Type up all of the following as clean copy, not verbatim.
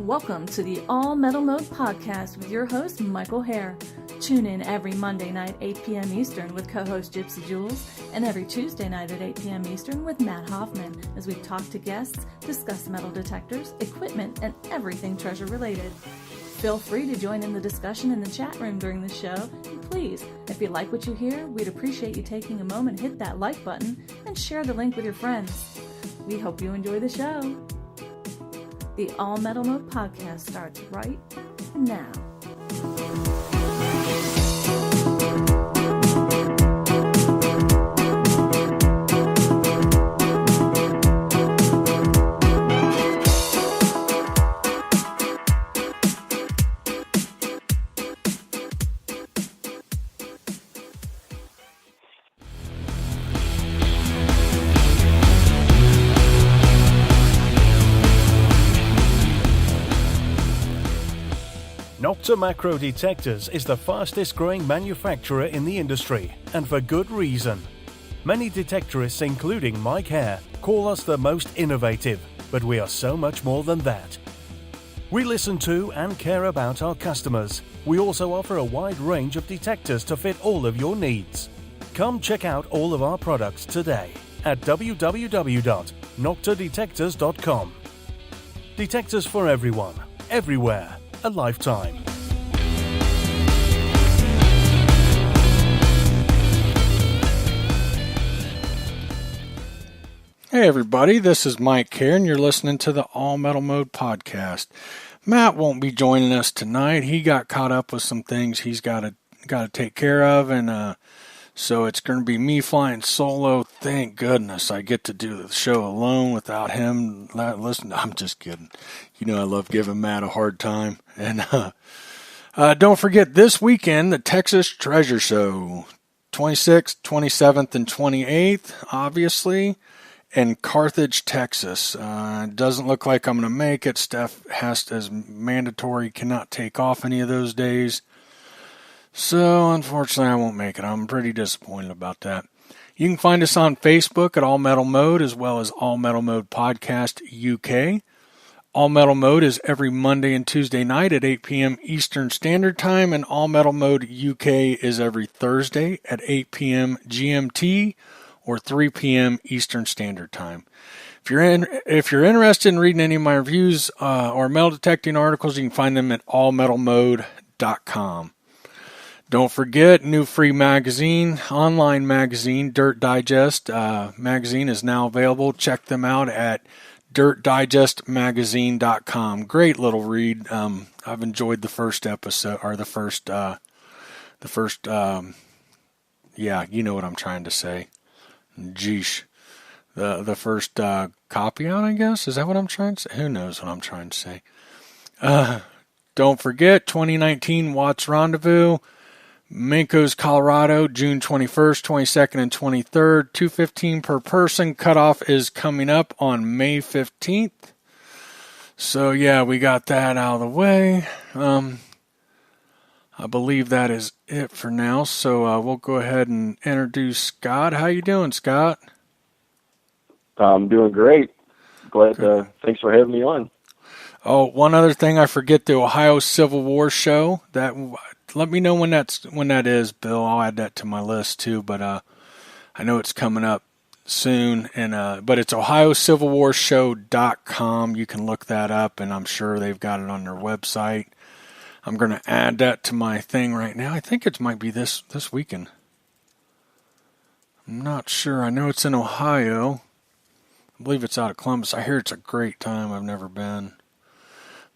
Welcome to the All Metal Mode podcast with your host, Michael Hare. Tune in every Monday night, 8 p.m. Eastern with co-host Gypsy Jules, and every Tuesday night at 8 p.m. Eastern with Matt Hoffman as we talk to guests, discuss metal detectors, equipment, and everything treasure related. Feel free to join in the discussion in the chat room during the show, and please, if you like what you hear, we'd appreciate you taking a moment, hit that like button, and share the link with your friends. We hope you enjoy the show. The All Metal Mode podcast starts right now. Nokta Macro Detectors is the fastest growing manufacturer in the industry, and for good reason. Many detectorists, including Mike Hare, call us the most innovative, but we are so much more than that. We listen to and care about our customers. We also offer a wide range of detectors to fit all of your needs. Come check out all of our products today at www.noktadetectors.com. Detectors for everyone, everywhere. A lifetime. Hey everybody, this is Mike here, and you're listening to the All Metal Mode podcast. Matt won't be joining us tonight. He got caught up with some things he's got to take care of, and so it's going to be me flying solo. Thank goodness I get to do the show alone without him. Listen, I'm just kidding. You know I love giving Matt a hard time. And don't forget this weekend, the Texas Treasure Show, 26th, 27th, and 28th, obviously, in Carthage, Texas. It doesn't look like I'm going to make it. Steph is mandatory, cannot take off any of those days. So, unfortunately, I won't make it. I'm pretty disappointed about that. You can find us on Facebook at All Metal Mode, as well as All Metal Mode Podcast UK. All Metal Mode is every Monday and Tuesday night at 8 p.m. Eastern Standard Time, and All Metal Mode UK is every Thursday at 8 p.m. GMT or 3 p.m. Eastern Standard Time. If you're interested in reading any of my reviews or metal detecting articles, you can find them at allmetalmode.com. Don't forget, new free magazine, online magazine, Dirt Digest magazine is now available. Check them out at dirtdigestmagazine.com. Great little read. I've enjoyed the first episode, or yeah, you know what I'm trying to say. Geesh. The first copy out, I guess? Is that what I'm trying to say? Who knows what I'm trying to say? Don't forget, 2019 Watts Rendezvous, Mancos, Colorado, June 21st, 22nd, and 23rd, $215 per person. Cutoff is coming up on May 15th. So, yeah, we got that out of the way. I believe that is it for now. So, we'll go ahead and introduce Scott. How you doing, Scott? I'm doing great. Glad. Thanks for having me on. Oh, one other thing, I forget, the Ohio Civil War show. Let me know when that is, Bill. I'll add that to my list too. But I know it's coming up soon, and but it's OhioCivilWarShow.com. You can look that up, and I'm sure they've got it on their website. I'm going to add that to my thing right now. I think it might be this weekend. I'm not sure. I know it's in Ohio. I believe it's out of Columbus. I hear it's a great time. I've never been.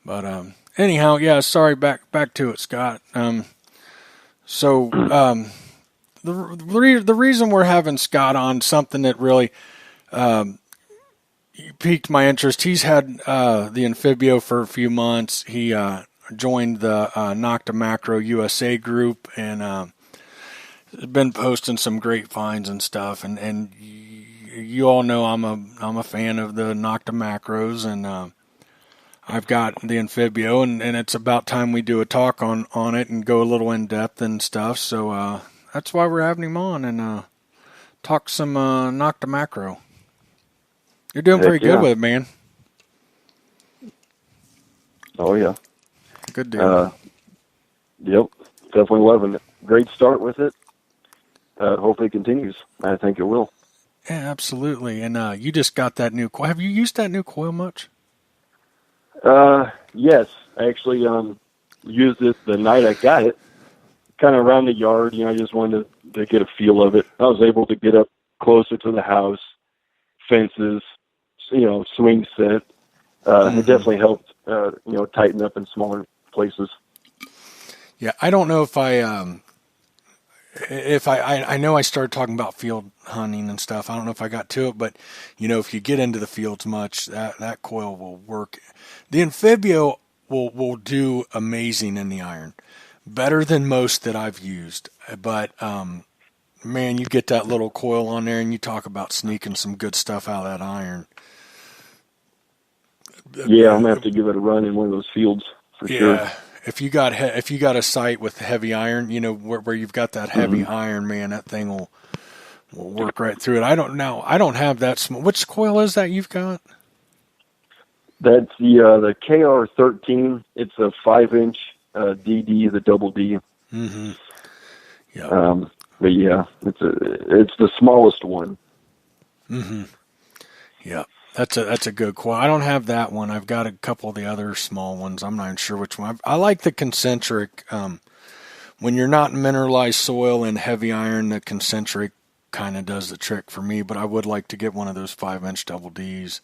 But anyhow, yeah, sorry, back to it, Scott. The reason we're having Scott on, something that really piqued my interest. He's had the Anfibio for a few months. He joined the Nokta Macro USA group and has been posting some great finds and stuff. And you all know I'm a fan of the Nokta Macros, and I've got the Anfibio, and it's about time we do a talk on it and go a little in depth and stuff. So that's why we're having him on and talk some Nokta Macro. You're doing pretty good with it, man. Oh yeah. Good deal. Yep. Definitely loving it. Great start with it. Hopefully it continues. I think it will. Yeah, absolutely. And you just got that new coil. Have you used that new coil much? Yes. I actually used it the night I got it. Kind of around the yard. I just wanted to get a feel of it. I was able to get up closer to the house, fences, swing set. It definitely helped, tighten up in smaller places. Yeah, I don't know if I know I started talking about field hunting and stuff. I don't know if I got to it, but if you get into the fields much, that coil will work. The Anfibio will do amazing in the iron, better than most that I've used. But man, you get that little coil on there, and you talk about sneaking some good stuff out of that iron. Yeah, I'm gonna have to give it a run in one of those fields for sure. Yeah, if you got a site with heavy iron, where you've got that heavy iron, man, that thing will work right through it. I don't have that small. Which coil is that you've got? That's the KR13. It's a 5-inch DD, the double D. Mm-hmm. Yeah. But yeah, it's the smallest one. Mm-hmm. Yeah. That's a good coil. I don't have that one. I've got a couple of the other small ones. I'm not even sure which one. I like the concentric. When you're not in mineralized soil and heavy iron, the concentric kind of does the trick for me. But I would like to get one of those 5-inch double Ds,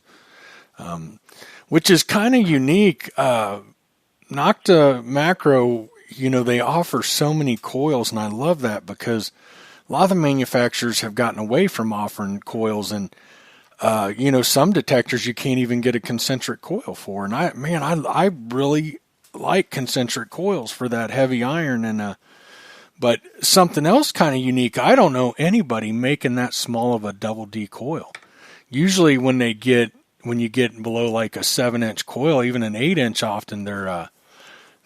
which is kind of unique. Nokta Makro, they offer so many coils, and I love that because a lot of the manufacturers have gotten away from offering coils, and some detectors you can't even get a concentric coil for. And I really like concentric coils for that heavy iron. And but something else kind of unique, I don't know anybody making that small of a double D coil. Usually when you get below like a 7-inch coil, even an 8-inch, often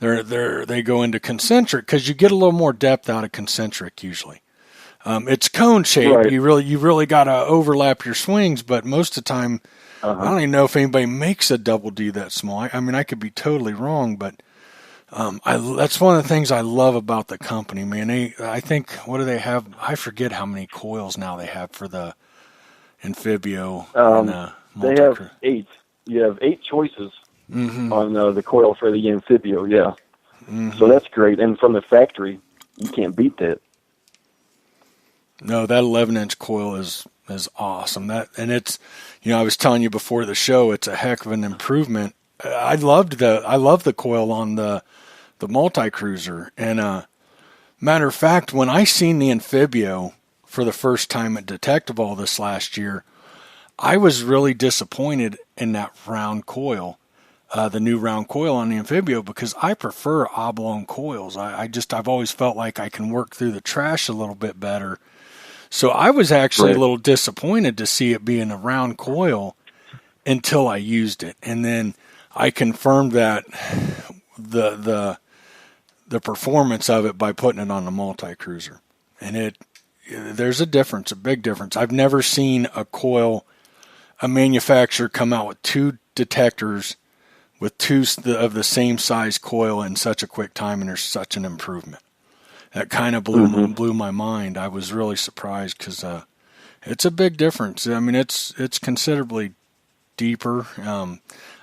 they go into concentric because you get a little more depth out of concentric usually. It's cone shape. Right. You really got to overlap your swings, but most of the time, I don't even know if anybody makes a double D that small. I could be totally wrong, but that's one of the things I love about the company, man. I think, what do they have? I forget how many coils now they have for the Anfibio. They have 8. You have 8 choices on the coil for the Anfibio. Yeah, so that's great. And from the factory, you can't beat that. No, that 11-inch coil is awesome. And it's, I was telling you before the show, it's a heck of an improvement. I love the coil on the multi-cruiser. And matter of fact, when I seen the Anfibio for the first time at Detectivall this last year, I was really disappointed in that round coil, the new round coil on the Anfibio, because I prefer oblong coils. I've always felt like I can work through the trash a little bit better. So I was actually a little disappointed to see it being a round coil until I used it. And then I confirmed that the performance of it by putting it on the multi-cruiser. And there's a difference, a big difference. I've never seen a manufacturer come out with 2 detectors with 2 of the same size coil in such a quick time, and there's such an improvement. That kind of blew my mind. I was really surprised because it's a big difference. It's considerably deeper.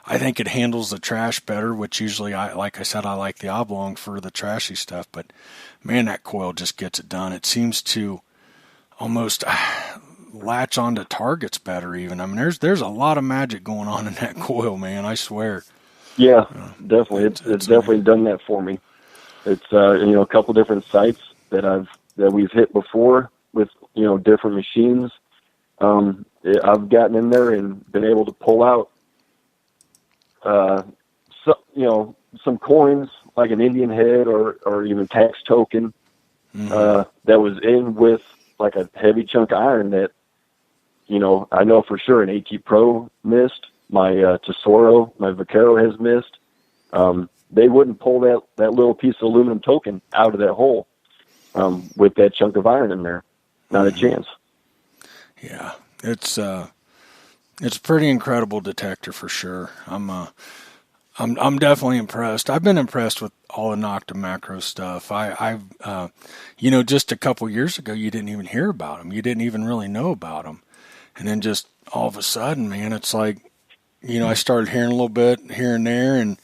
I think it handles the trash better, which usually, like I said, I like the oblong for the trashy stuff. But man, that coil just gets it done. It seems to almost latch onto targets better. Even there's a lot of magic going on in that coil, man. I swear. Yeah, definitely. It's definitely done that for me. It's a couple different sites that we've hit before with different machines. I've gotten in there and been able to pull out some coins like an Indian head or even tax token that was in with like a heavy chunk of iron that I know for sure an AT Pro missed. My Tesoro, my Vaquero has missed. They wouldn't pull that little piece of aluminum token out of that hole with that chunk of iron in there. Not a chance. Yeah, it's a pretty incredible detector for sure. I'm definitely impressed. I've been impressed with all the Nokta Makro stuff. I've just a couple years ago, you didn't even hear about them. You didn't even really know about them. And then just all of a sudden, man, it's like, I started hearing a little bit here and there, and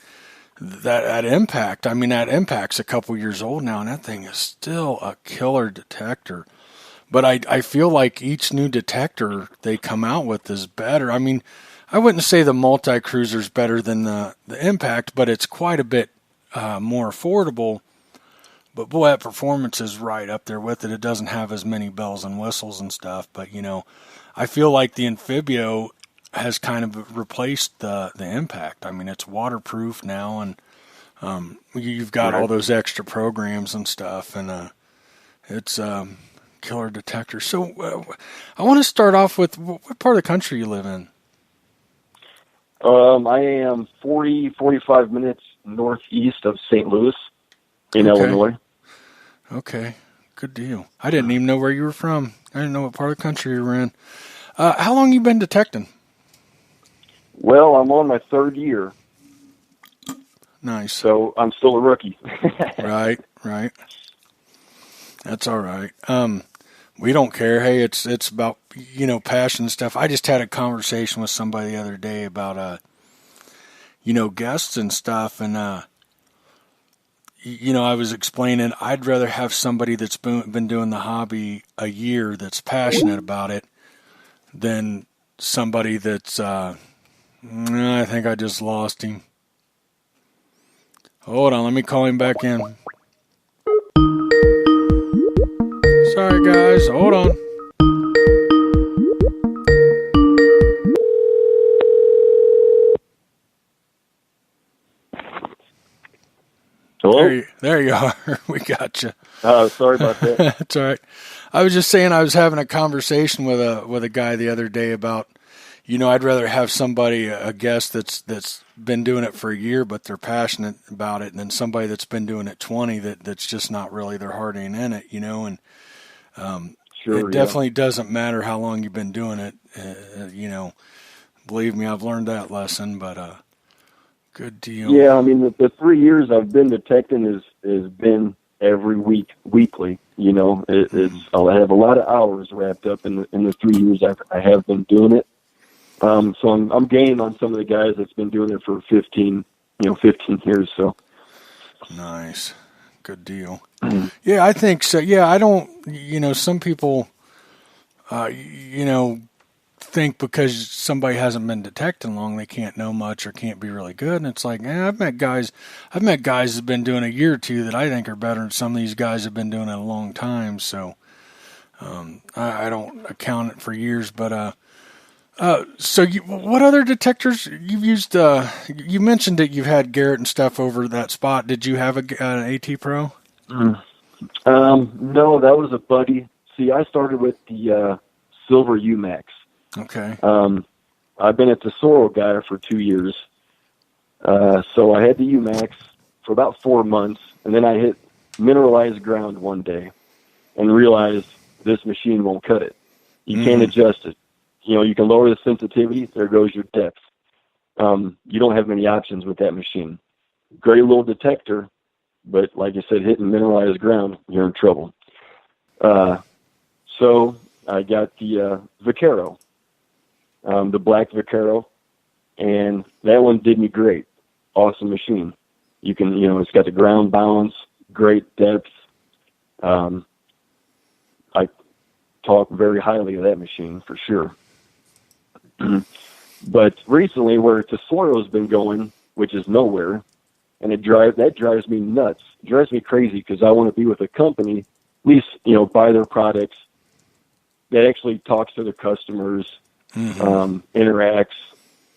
that impact, that impact's a couple years old now, and that thing is still a killer detector. But I feel like each new detector they come out with is better. I wouldn't say the multi-cruiser is better than the impact, but it's quite a bit more affordable. But boy, that performance is right up there with it. It doesn't have as many bells and whistles and stuff, but I feel like the Anfibio has kind of replaced the impact. It's waterproof now, and you've got all those extra programs and stuff, and it's killer detector. So I want to start off with what part of the country you live in? I am 45 minutes northeast of St. Louis in Illinois. Okay, good deal. I didn't even know where you were from. I didn't know what part of the country you were in. How long you been detecting? Well, I'm on my third year. Nice. So I'm still a rookie. Right. That's all right. We don't care. Hey, it's about, passion and stuff. I just had a conversation with somebody the other day about, guests and stuff. And, I was explaining I'd rather have somebody that's been doing the hobby a year that's passionate about it than somebody that's, I think I just lost him. Hold on, let me call him back in. Sorry, guys. Hold on. Hello? There you are. We got you. Sorry about that. That's all right. I was just saying I was having a conversation with a guy the other day about, I'd rather have somebody, a guest that's been doing it for a year, but they're passionate about it, than somebody that's been doing it 20 that's just not really, their heart ain't in it, and Sure, it definitely doesn't matter how long you've been doing it. Believe me, I've learned that lesson, but good deal. Yeah, the 3 years I've been detecting has been every weekly. I have a lot of hours wrapped up in the 3 years I have been doing it. So I'm gaining on some of the guys that's been doing it for 15 years. So nice, good deal. Yeah, I think so. Yeah, I don't. Some people, think because somebody hasn't been detecting long, they can't know much or can't be really good. And it's like, I've met guys that've been doing a year or two that I think are better than some of these guys have been doing it a long time. So I don't account it for years, but. So what other detectors you've used? You mentioned that you've had Garrett and stuff over that spot. Did you have an AT Pro? No, that was a buddy. See, I started with the Silver UMax. Okay. I've been a Tesoro guy for 2 years. So I had the UMax for about 4 months, and then I hit mineralized ground one day and realized this machine won't cut it. You can't adjust it. You can lower the sensitivity. There goes your depth. You don't have many options with that machine. Great little detector, but like I said, hitting mineralized ground, you're in trouble. So I got the Vaquero, the black Vaquero, and that one did me great. Awesome machine. You can, it's got the ground balance, great depth. I talk very highly of that machine for sure. But recently, where Tesoro's been going, which is nowhere, and that drives me nuts. It drives me crazy because I want to be with a company, at least buy their products, that actually talks to their customers, interacts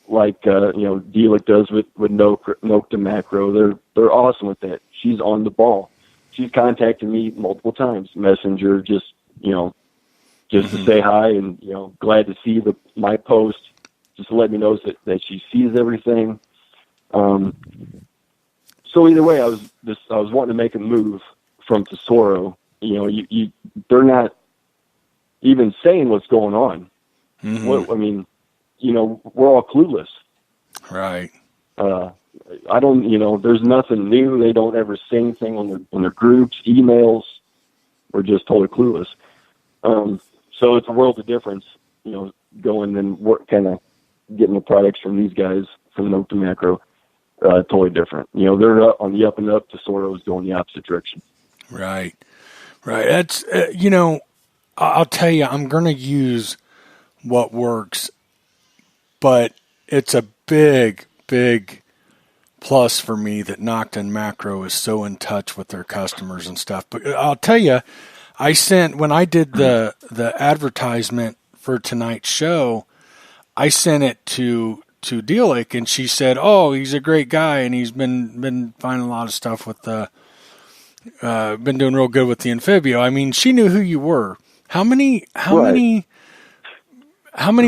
like Delic does with Nokta Makro. They're awesome with that. She's on the ball. She's contacted me multiple times, Messenger, just to say hi and, glad to see my post, just to let me know that she sees everything. So either way, I was wanting to make a move from Tesoro. They're not even saying what's going on. We're all clueless. Right. I don't, there's nothing new. They don't ever say anything on their groups, emails. We're just totally clueless. So it's a world of difference, going and kind of getting the products from these guys from Nokta Makro. Totally different. They're on the up and up. Tesoro's going the opposite direction. Right. That's, I'll tell you, I'm going to use what works, but it's a big, big plus for me that Nokta and Makro is so in touch with their customers and stuff. But I'll tell you, when I did the advertisement for tonight's show, I sent it to Dealick, and she said, "Oh, he's a great guy, and he's been finding a lot of stuff with been doing real good with the Anfibio." I mean, she knew who you were. How many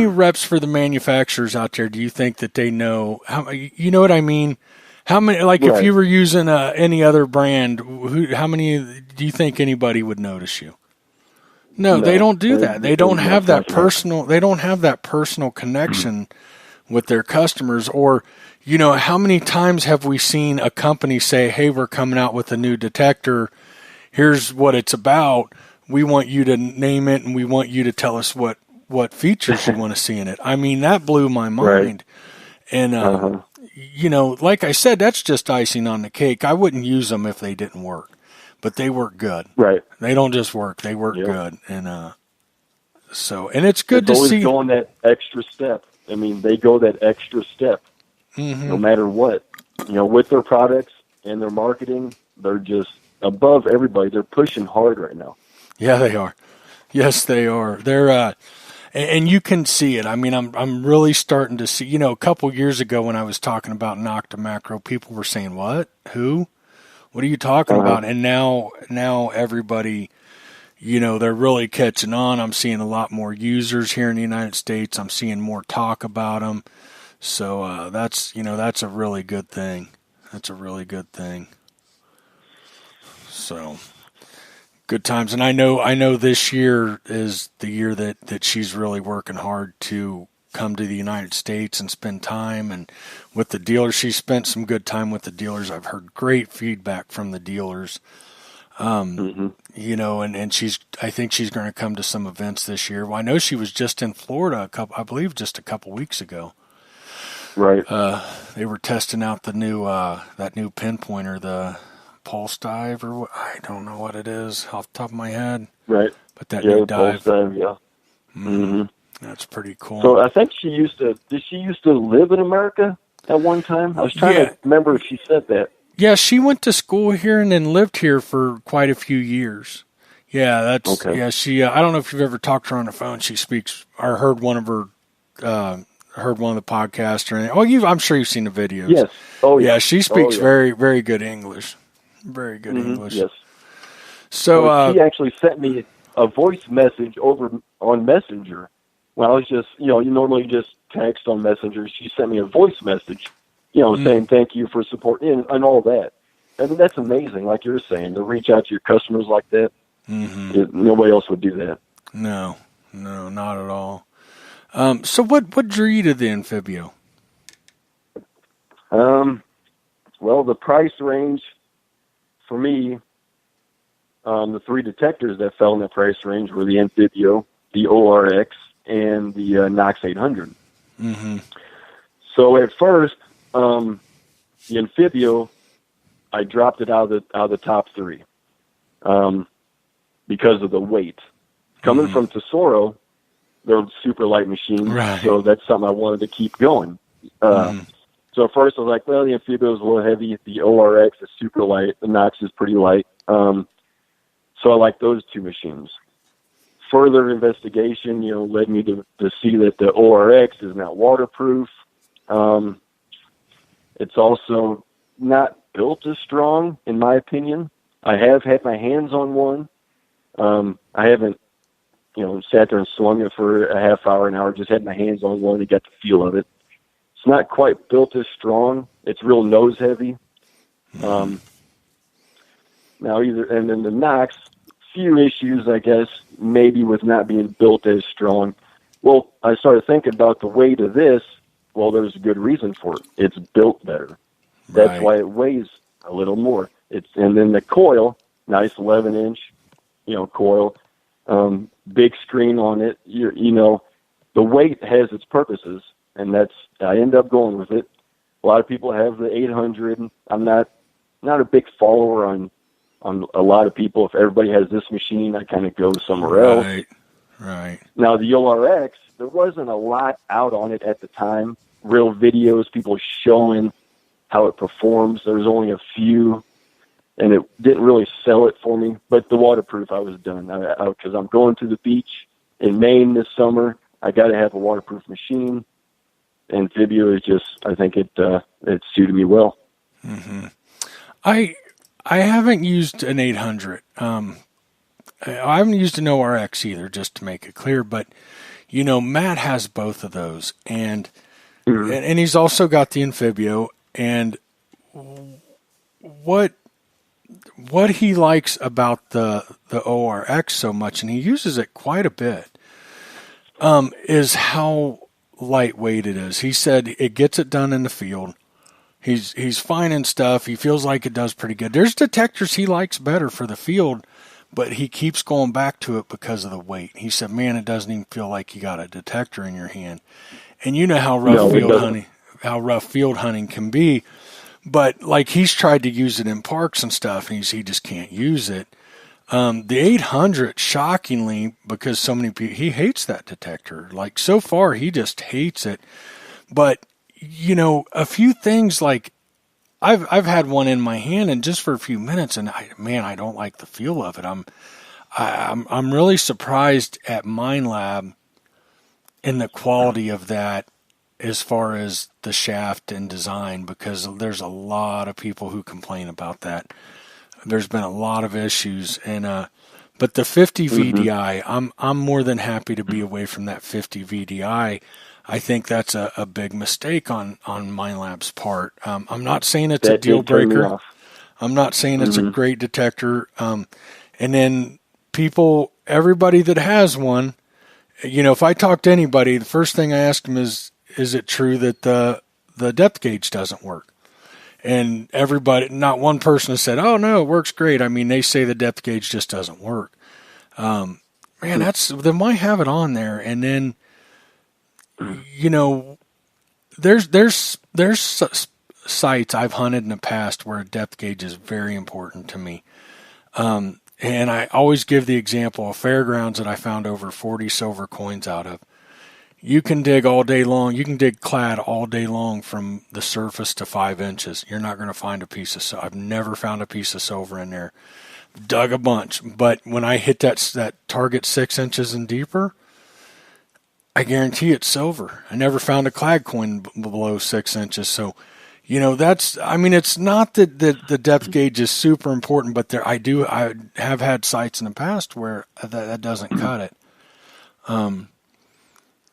reps for the manufacturers out there do you think that they know? You know what I mean? How many? Like, if you were using any other brand, how many do you think anybody would notice you? No, they don't do that. They don't have that personal. They don't have that personal connection with their customers. Or, how many times have we seen a company say, "Hey, we're coming out with a new detector. Here's what it's about. We want you to name it, and we want you to tell us what features you want to see in it." I mean, that blew my mind. Right. And, like I said, that's just icing on the cake. I wouldn't use them if they didn't work, but they work good. Right. They don't just work. They work good. And and it's good to see. Going that extra step. I mean, they go that extra step no matter what. With their products and their marketing, they're just above everybody. They're pushing hard right now. Yeah, they are. Yes, they are. They're and you can see it. I mean, I'm really starting to see. A couple years ago when I was talking about Nokta Makro, people were saying, "What? Who? What are you talking about?" And now everybody, they're really catching on. I'm seeing a lot more users here in the United States. I'm seeing more talk about them. So that's a really good thing. That's a really good thing. So. Good times. And I know this year is the year that she's really working hard to come to the United States and spend time. And with the dealers, she spent some good time with the dealers. I've heard great feedback from the dealers. And I think she's going to come to some events this year. Well, I know she was just in Florida I believe just a couple weeks ago. Right. They were testing out the new, that new pinpointer, the Pulse Dive, or what, I don't know what it is off the top of my head. Right. But that new dive. Pulse Dive, That's pretty cool. So I think did she used to live in America at one time? I was trying to remember if she said that. Yeah, she went to school here and then lived here for quite a few years. Yeah, that's okay. Yeah. She, I don't know if you've ever talked to her on the phone. She speaks, or heard one of the podcasts or anything. I'm sure you've seen the videos. Yes. Oh yeah. Yeah, she speaks very, very good English. Very good English. Yes. So she actually sent me a voice message over on Messenger. When I was just, you normally just text on Messenger. She sent me a voice message, saying thank you for supporting and all that. I mean, that's amazing. Like you're saying, to reach out to your customers like that. Nobody else would do that. No, not at all. So what drew you to the Anfibio? Well, the price range for me, the three detectors that fell in the price range were the Anfibio, the ORX, and the Knox 800. So at first, the Anfibio, I dropped it out of the top three because of the weight. Coming from Tesoro, they're super light machines, so that's something I wanted to keep going. So at first I was like, well, the Anfibio is a little heavy. The ORX is super light. The Knox is pretty light. So I like those two machines. Further investigation, led me to see that the ORX is not waterproof. It's also not built as strong, in my opinion. I have had my hands on one. I haven't, sat there and swung it for a half hour, an hour, just had my hands on one and got the feel of it. It's not quite built as strong. It's real nose heavy. And then the Knox, few issues, I guess, maybe with not being built as strong. Well, I started thinking about the weight of this. Well, there's a good reason for it. It's built better. That's Right. why it weighs a little more. And then the coil, nice 11-inch, coil, big screen on it. The weight has its purposes, and I end up going with it. A lot of people have the 800. I'm not a big follower on a lot of people. If everybody has this machine, I kind of go somewhere else. Right. Now, the ORX, there wasn't a lot out on it at the time. Real videos, people showing how it performs. There was only a few, and it didn't really sell it for me. But the waterproof, I was done. Because I'm going to the beach in Maine this summer. I got to have a waterproof machine. Anfibio is just, I think it suited me well. Mm-hmm. I haven't used an 800. I haven't used an ORX either, just to make it clear. But, Matt has both of those. And and he's also got the Anfibio. And what he likes about the ORX so much, and he uses it quite a bit, is how lightweight it is. He said it gets it done in the field. He's finding stuff. He feels like it does pretty good. There's detectors he likes better for the field, but he keeps going back to it because of the weight. He said, man, it doesn't even feel like you got a detector in your hand. And you know how rough field hunting can be. But like he's tried to use it in parks and stuff, and he just can't use it. The 800, shockingly, because so many people, he hates that detector. Like so far, he just hates it. But a few things like I've had one in my hand and just for a few minutes, and I don't like the feel of it. I'm really surprised at MineLab and the quality of that as far as the shaft and design, because there's a lot of people who complain about that. There's been a lot of issues, and but the 50 VDI, I'm more than happy to be away from that 50 VDI. I think that's a big mistake on MineLab's part. I'm not saying it's a deal breaker. I'm not saying it's a great detector. And then everybody that has one, if I talk to anybody, the first thing I ask them is it true that the depth gauge doesn't work? And everybody, not one person has said, oh, no, it works great. I mean, they say the depth gauge just doesn't work. Man, then why have it on there? And then, there's sites I've hunted in the past where a depth gauge is very important to me. And I always give the example of fairgrounds that I found over 40 silver coins out of. You can dig all day long. You can dig clad all day long from the surface to 5 inches. You're not going to find a piece of silver. I've never found a piece of silver in there. Dug a bunch. But when I hit that target 6 inches and deeper, I guarantee it's silver. I never found a clad coin below 6 inches. So, it's not that the depth gauge is super important, but I have had sites in the past where that doesn't cut it.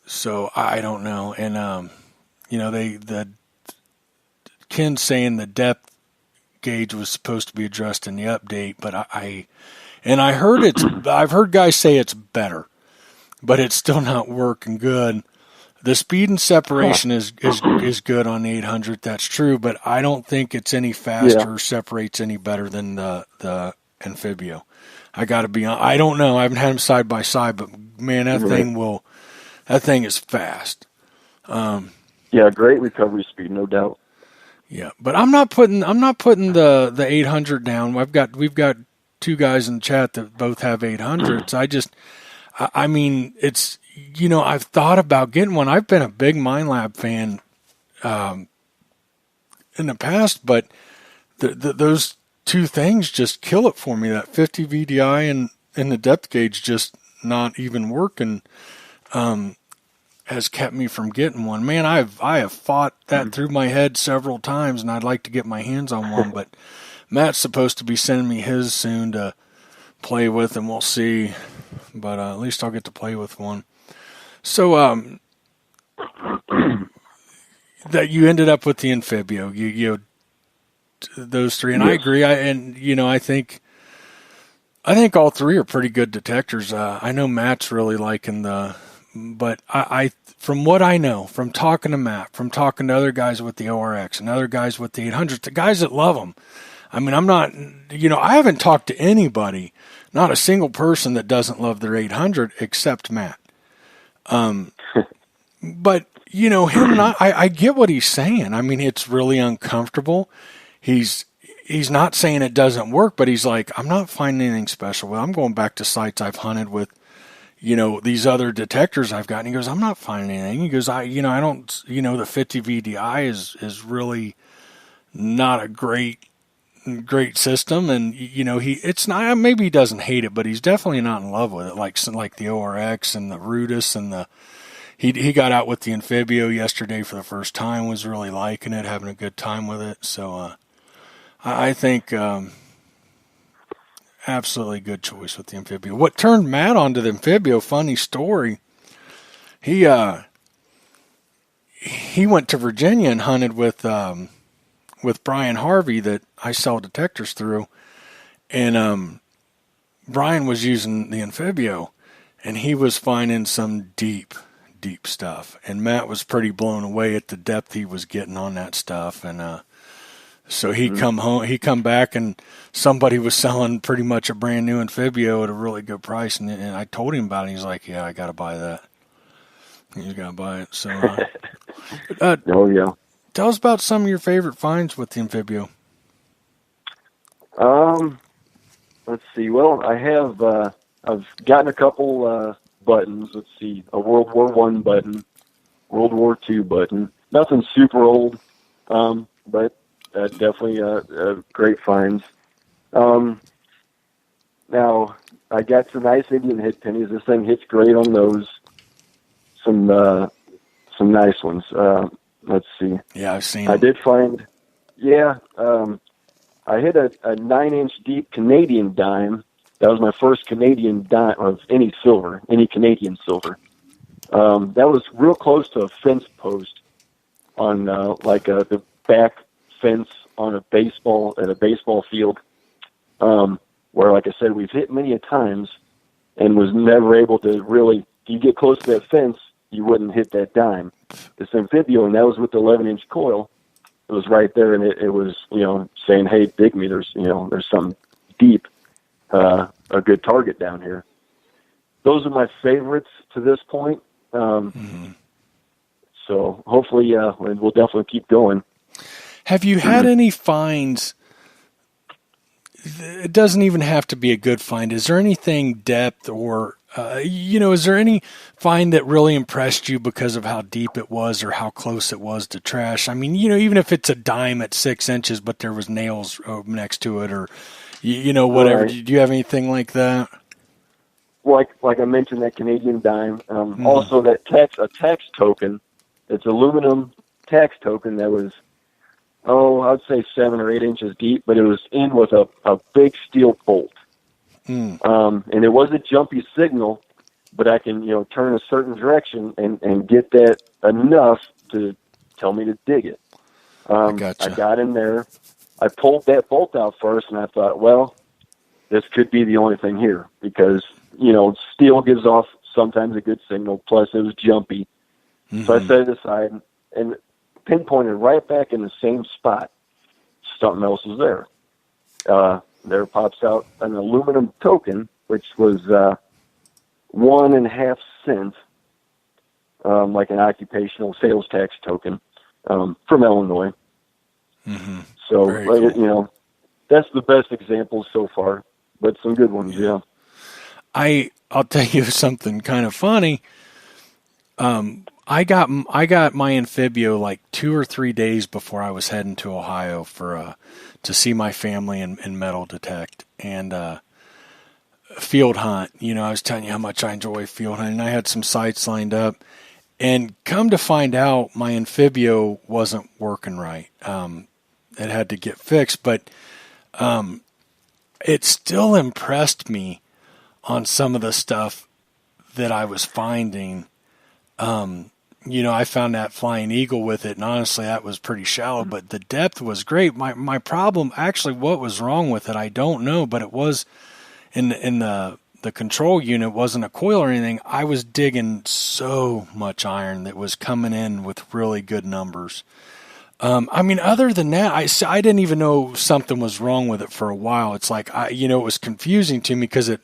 So I don't know. And, Ken's saying the depth gauge was supposed to be addressed in the update, but I've heard guys say it's better, but it's still not working good. The speed and separation is good on the 800. That's true, but I don't think it's any faster or separates any better than the Anfibio. I got to be honest. I don't know. I haven't had them side by side, but man, that thing is fast. Great recovery speed, no doubt. Yeah, but I'm not putting the 800 down. We've got two guys in the chat that both have 800s. It's I've thought about getting one. I've been a big MineLab fan in the past, but those two things just kill it for me. That 50 VDI and the depth gauge just not even working. Has kept me from getting one. Man, I have fought that through my head several times, and I'd like to get my hands on one, but Matt's supposed to be sending me his soon to play with, and we'll see. But at least I'll get to play with one. So that you ended up with the Anfibio, you those three, and yes. I agree. I think all three are pretty good detectors. I know Matt's really liking the But I, from what I know, from talking to Matt, from talking to other guys with the ORX and other guys with the 800s, the guys that love them. I mean, I'm not, I haven't talked to anybody, not a single person that doesn't love their 800 except Matt. But, him and I get what he's saying. I mean, it's really uncomfortable. He's not saying it doesn't work, but he's like, I'm not finding anything special. Well, I'm going back to sites I've hunted with, these other detectors I've got. And he goes, I'm not finding anything. He goes, I don't, the 50 VDI is really not a great system. And, it's not, maybe he doesn't hate it, but he's definitely not in love with it. Like the ORX and the Rudis and he got out with the Anfibio yesterday for the first time, was really liking it, having a good time with it. So, I think, absolutely good choice with the Anfibio. What turned Matt onto the Anfibio, funny story, he went to Virginia and hunted with Brian Harvey that I sell detectors through. And Brian was using the Anfibio, and he was finding some deep stuff. And Matt was pretty blown away at the depth he was getting on that stuff. And so he come back, and somebody was selling pretty much a brand new Anfibio at a really good price. And I told him about it. He's like, yeah, I got to buy that. He's got to buy it. So, oh yeah. Tell us about some of your favorite finds with the Anfibio. Let's see. Well, I've gotten a couple buttons. Let's see, a World War I button, World War II button. Nothing super old, but definitely great finds. Now, I got some nice Indian hit pennies. This thing hits great on those. Some nice ones. Let's see. Yeah, I've seen I did find, I hit a 9-inch deep Canadian dime. That was my first Canadian dime of any silver, any Canadian silver. That was real close to a fence post on the back fence on at a baseball field, where, like I said, we've hit many a times and was never able to really, if you get close to that fence, you wouldn't hit that dime. This Anfibio, and that was with the 11-inch coil, it was right there, and it was, saying, hey, dig me, there's something deep, a good target down here. Those are my favorites to this point. So hopefully, we'll definitely keep going. Have you had any finds? It doesn't even have to be a good find. Is there anything depth or, is there any find that really impressed you because of how deep it was or how close it was to trash? I mean, even if it's a dime at 6 inches, but there was nails next to it or, whatever. Right. Do you have anything like that? Like I mentioned, that Canadian dime. Also, that tax token. It's aluminum tax token that was, I'd say 7 or 8 inches deep, but it was in with a big steel bolt. And it was a jumpy signal, but I can, turn a certain direction and get that enough to tell me to dig it. Gotcha. I got in there. I pulled that bolt out first, and I thought, well, this could be the only thing here because, steel gives off sometimes a good signal, plus it was jumpy. So I set it aside and pinpointed right back in the same spot. Something else was there. There pops out an aluminum token, which was 1.5 cents, like an occupational sales tax token from Illinois. So, cool. that's the best example so far, but some good ones, yeah. I'll tell you something kind of funny. I got my Anfibio like 2 or 3 days before I was heading to Ohio for to see my family and metal detect and field hunt. I was telling you how much I enjoy field hunting. I had some sites lined up, and come to find out, my Anfibio wasn't working right. It had to get fixed, but it still impressed me on some of the stuff that I was finding. I found that Flying Eagle with it, and honestly, that was pretty shallow, but the depth was great. My problem, actually, what was wrong with it, I don't know, but it was in the the control unit wasn't a coil or anything, I was digging so much iron that was coming in with really good numbers. I mean, other than that, I didn't even know something was wrong with it for a while. It's like, it was confusing to me because it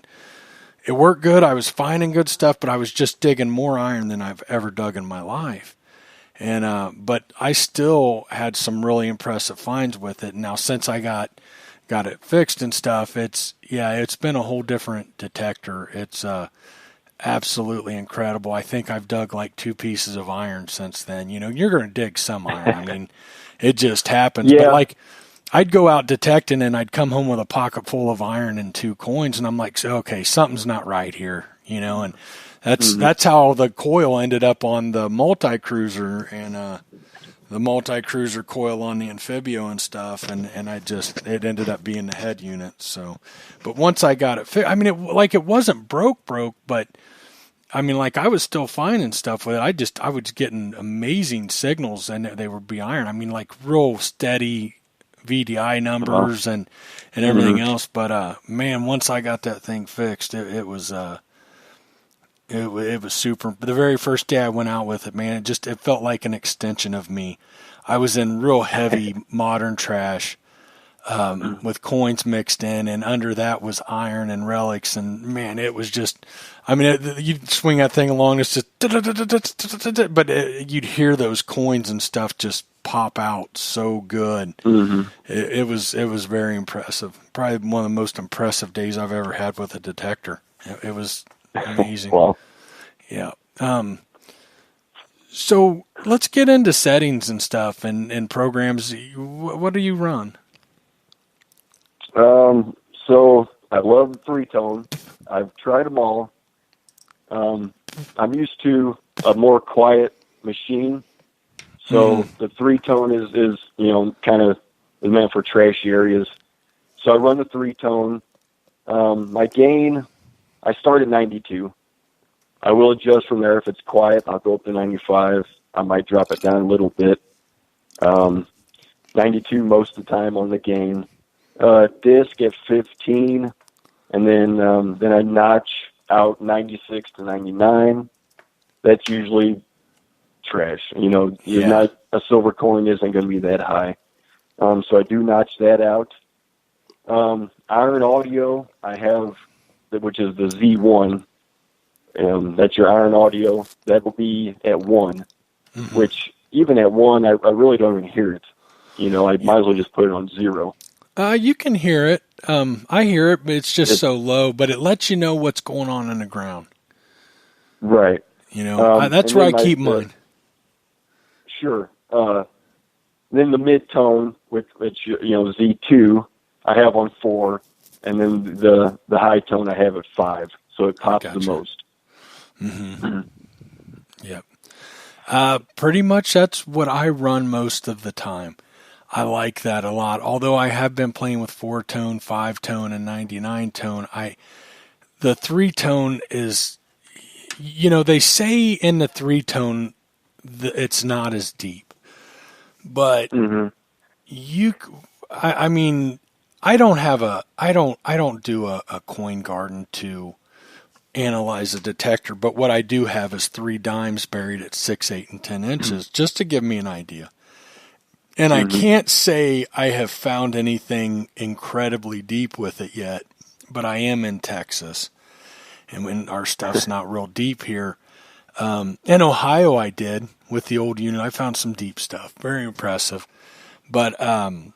worked good. I was finding good stuff, but I was just digging more iron than I've ever dug in my life. And, but I still had some really impressive finds with it. Now, since I got it fixed and stuff, it's been a whole different detector. It's, absolutely incredible. I think I've dug like 2 pieces of iron since then. You're going to dig some iron. I mean, it just happens. Yeah. But like, I'd go out detecting and I'd come home with a pocket full of iron and 2 coins, and I'm like, okay, something's not right here, and that's how the coil ended up on the multi-cruiser and the multi-cruiser coil on the Anfibio and stuff, and it ended up being the head unit. So, but once I got it fixed, I mean, it wasn't broke, but I mean, like, I was still finding stuff with it. I was getting amazing signals, and they would be iron. I mean, like, real steady VDI numbers and everything else. But man, once I got that thing fixed, it was super. The very first day I went out with it, man, it felt like an extension of me. I was in real heavy modern trash with coins mixed in, and under that was iron and relics, and man, it was just, I mean, you'd swing that thing along, it's just, but you'd hear those coins and stuff just pop out so good. It was very impressive. Probably one of the most impressive days I've ever had with a detector. It was amazing. Wow. Yeah. So let's get into settings and stuff and programs. What do you run? So I love the 3-tone. I've tried them all. I'm used to a more quiet machine. So the 3-tone is kind of meant for trashy areas. So I run the 3-tone. My gain, I start at 92. I will adjust from there. If it's quiet, I'll go up to 95. I might drop it down a little bit. 92 most of the time on the gain. Disc at 15, and then I notch out 96 to 99. That's usually trash. Not a silver coin isn't going to be that high. So I do notch that out. Iron audio, I have, which is the Z1. That's your iron audio. That will be at 1, which even at 1, I really don't even hear it. I might as well just put it on 0. You can hear it. I hear it, but it's just so low. But it lets you know what's going on in the ground. Right. That's where I keep mine. Sure. Then the mid-tone, which Z2, I have on 4, and then the high tone I have at 5. So it pops the most. Yep. Pretty much that's what I run most of the time. I like that a lot. Although I have been playing with 4-tone, 5-tone, and 99-tone, the 3-tone is, they say in the 3-tone it's not as deep, but I mean, I don't do a coin garden to analyze a detector, but what I do have is 3 dimes buried at 6, 8, and 10 inches, just to give me an idea. And I can't say I have found anything incredibly deep with it yet, but I am in Texas, and when our stuff's not real deep here. In Ohio I did, with the old unit, I found some deep stuff, very impressive. But I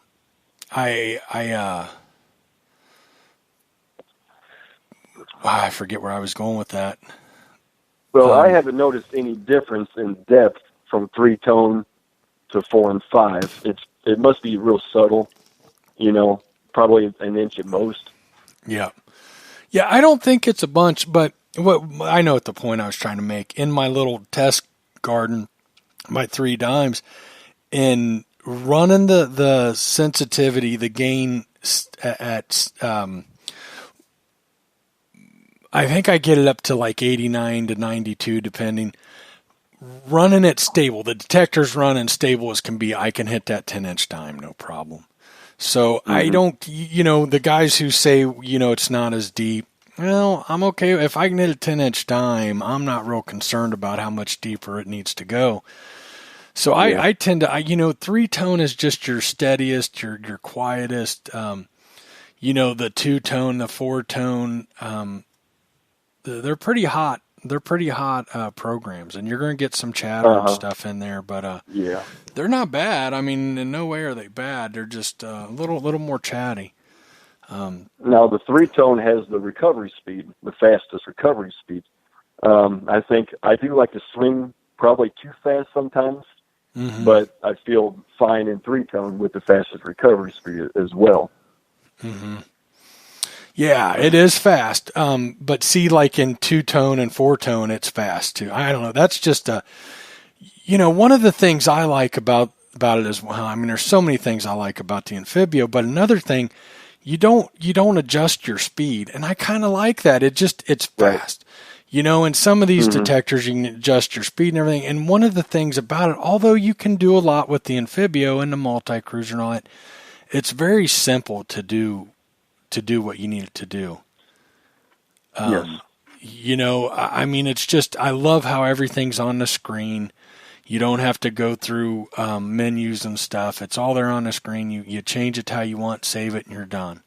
forget where I was going with that. Well, I haven't noticed any difference in depth from 3-tone to 4 and 5. It must be real subtle, probably an inch at most. Yeah. Yeah, I don't think it's a bunch, but what I know at the point I was trying to make in my little test garden, my 3 dimes, in running the sensitivity, the gain at I think I get it up to like 89 to 92, depending. Running it stable, the detector's running stable as can be. I can hit that 10-inch dime, no problem. So I don't, the guys who say, it's not as deep, Well, I'm okay. If I can hit a 10-inch dime, I'm not real concerned about how much deeper it needs to go. So I tend to, 3-tone is just your steadiest, your quietest. The 2-tone, the 4-tone, they're pretty hot. They're pretty hot programs, and you're going to get some chatter and stuff in there. But they're not bad. I mean, in no way are they bad. They're just a little more chatty. Now the 3-tone has the recovery speed, the fastest recovery speed. I think I do like to swing probably too fast sometimes, but I feel fine in 3-tone with the fastest recovery speed as well. Mm-hmm. Yeah, it is fast. But see, like in 2-tone and 4-tone, it's fast too. I don't know. That's just one of the things I like about it as well. I mean, there's so many things I like about the Anfibio, but another thing, you don't adjust your speed, and I kind of like that. It's fast. Right. In some of these detectors, you can adjust your speed and everything. And one of the things about it, although you can do a lot with the Anfibio and the multi-cruiser and all that, it's very simple to do what you need it to do. Yes. I mean, it's just, I love how everything's on the screen. You don't have to go through menus and stuff. It's all there on the screen. You change it how you want, save it, and you're done.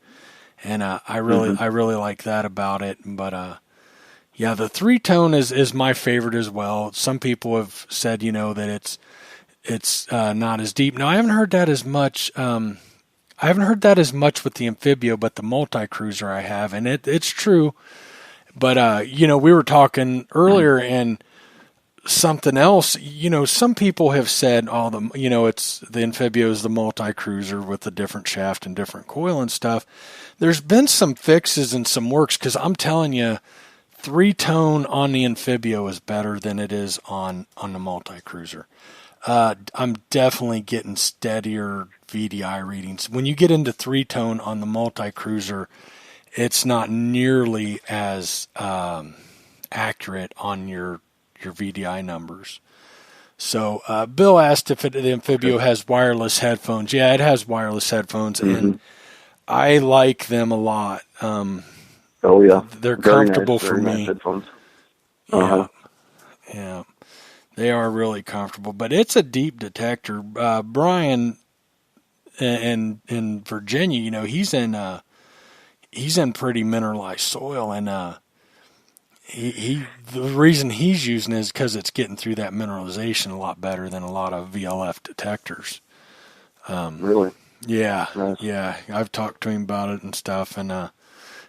And I really like that about it. But the 3-tone is my favorite as well. Some people have said, that it's not as deep. Now, I haven't heard that as much. I haven't heard that as much with the Anfibio, but the multi-cruiser I have, and it's true. But we were talking earlier, and something else. Some people have said, it's the Anfibio is the multi-cruiser with a different shaft and different coil and stuff. There's been some fixes and some works, because I'm telling you, 3-tone on the Anfibio is better than it is on the multi-cruiser. I'm definitely getting steadier VDI readings. When you get into 3-tone on the multi-cruiser, it's not nearly as accurate on your VDI numbers. So Bill asked if the Anfibio has wireless headphones. Yeah, it has wireless headphones, and I like them a lot. They're comfortable for me. Nice headphones. Yeah. They are really comfortable, but it's a deep detector. Brian in Virginia, he's in pretty mineralized soil, and the reason he's using it is because it's getting through that mineralization a lot better than a lot of VLF detectors. Really? Yeah, nice. Yeah. I've talked to him about it and stuff, and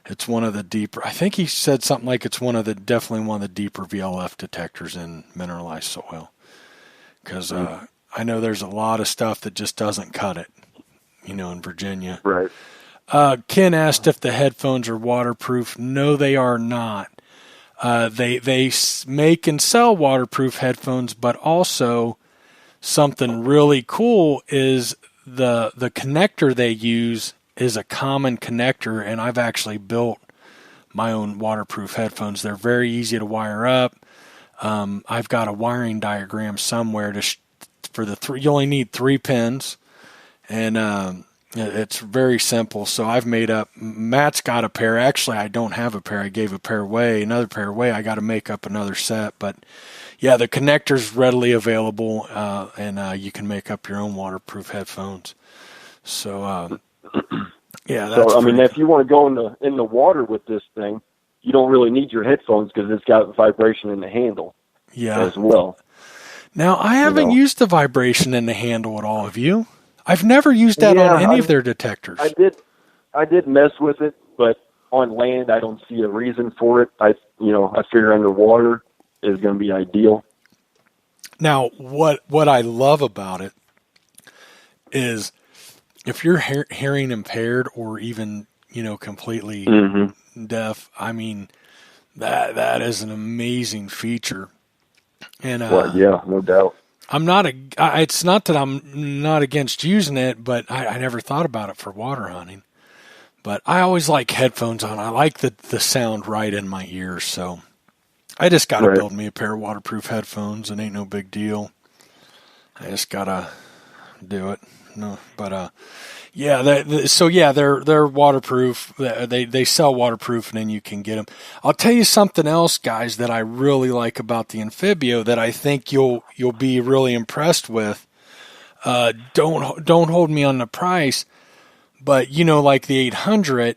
it's one of the deeper. I think he said something like it's definitely one of the deeper VLF detectors in mineralized soil. Because I know there's a lot of stuff that just doesn't cut it, in Virginia. Right. Ken asked if the headphones are waterproof. No, they are not. They make and sell waterproof headphones, but also something really cool is the connector they use is a common connector, and I've actually built my own waterproof headphones. They're very easy to wire up. I've got a wiring diagram somewhere for the 3. You only need 3 pins, and it's very simple. So I've made up. Matt's got a pair. Actually, I don't have a pair. I gave a pair away. Another pair away. I got to make up another set. But yeah, the connector's readily available, and you can make up your own waterproof headphones. So. Yeah, that's so I mean, if you want to go in the water with this thing, you don't really need your headphones because it's got vibration in the handle. Yeah. As well. Now, I haven't used the vibration in the handle at all. Have you? I've never used that on any of their detectors. I did mess with it, but on land, I don't see a reason for it. I figure underwater is going to be ideal. Now, what I love about it is, if you're hearing impaired or even, completely deaf, I mean, that is an amazing feature. And yeah, no doubt. It's not that I'm not against using it, but I never thought about it for water hunting. But I always like headphones on. I like the sound right in my ears, so I just got to build me a pair of waterproof headphones. It ain't no big deal. I just got to do it. No, but Yeah, they're waterproof. They sell waterproof, and then you can get them. I'll tell you something else, guys, that I really like about the Anfibio that I think you'll be really impressed with. Don't hold me on the price, but like the 800,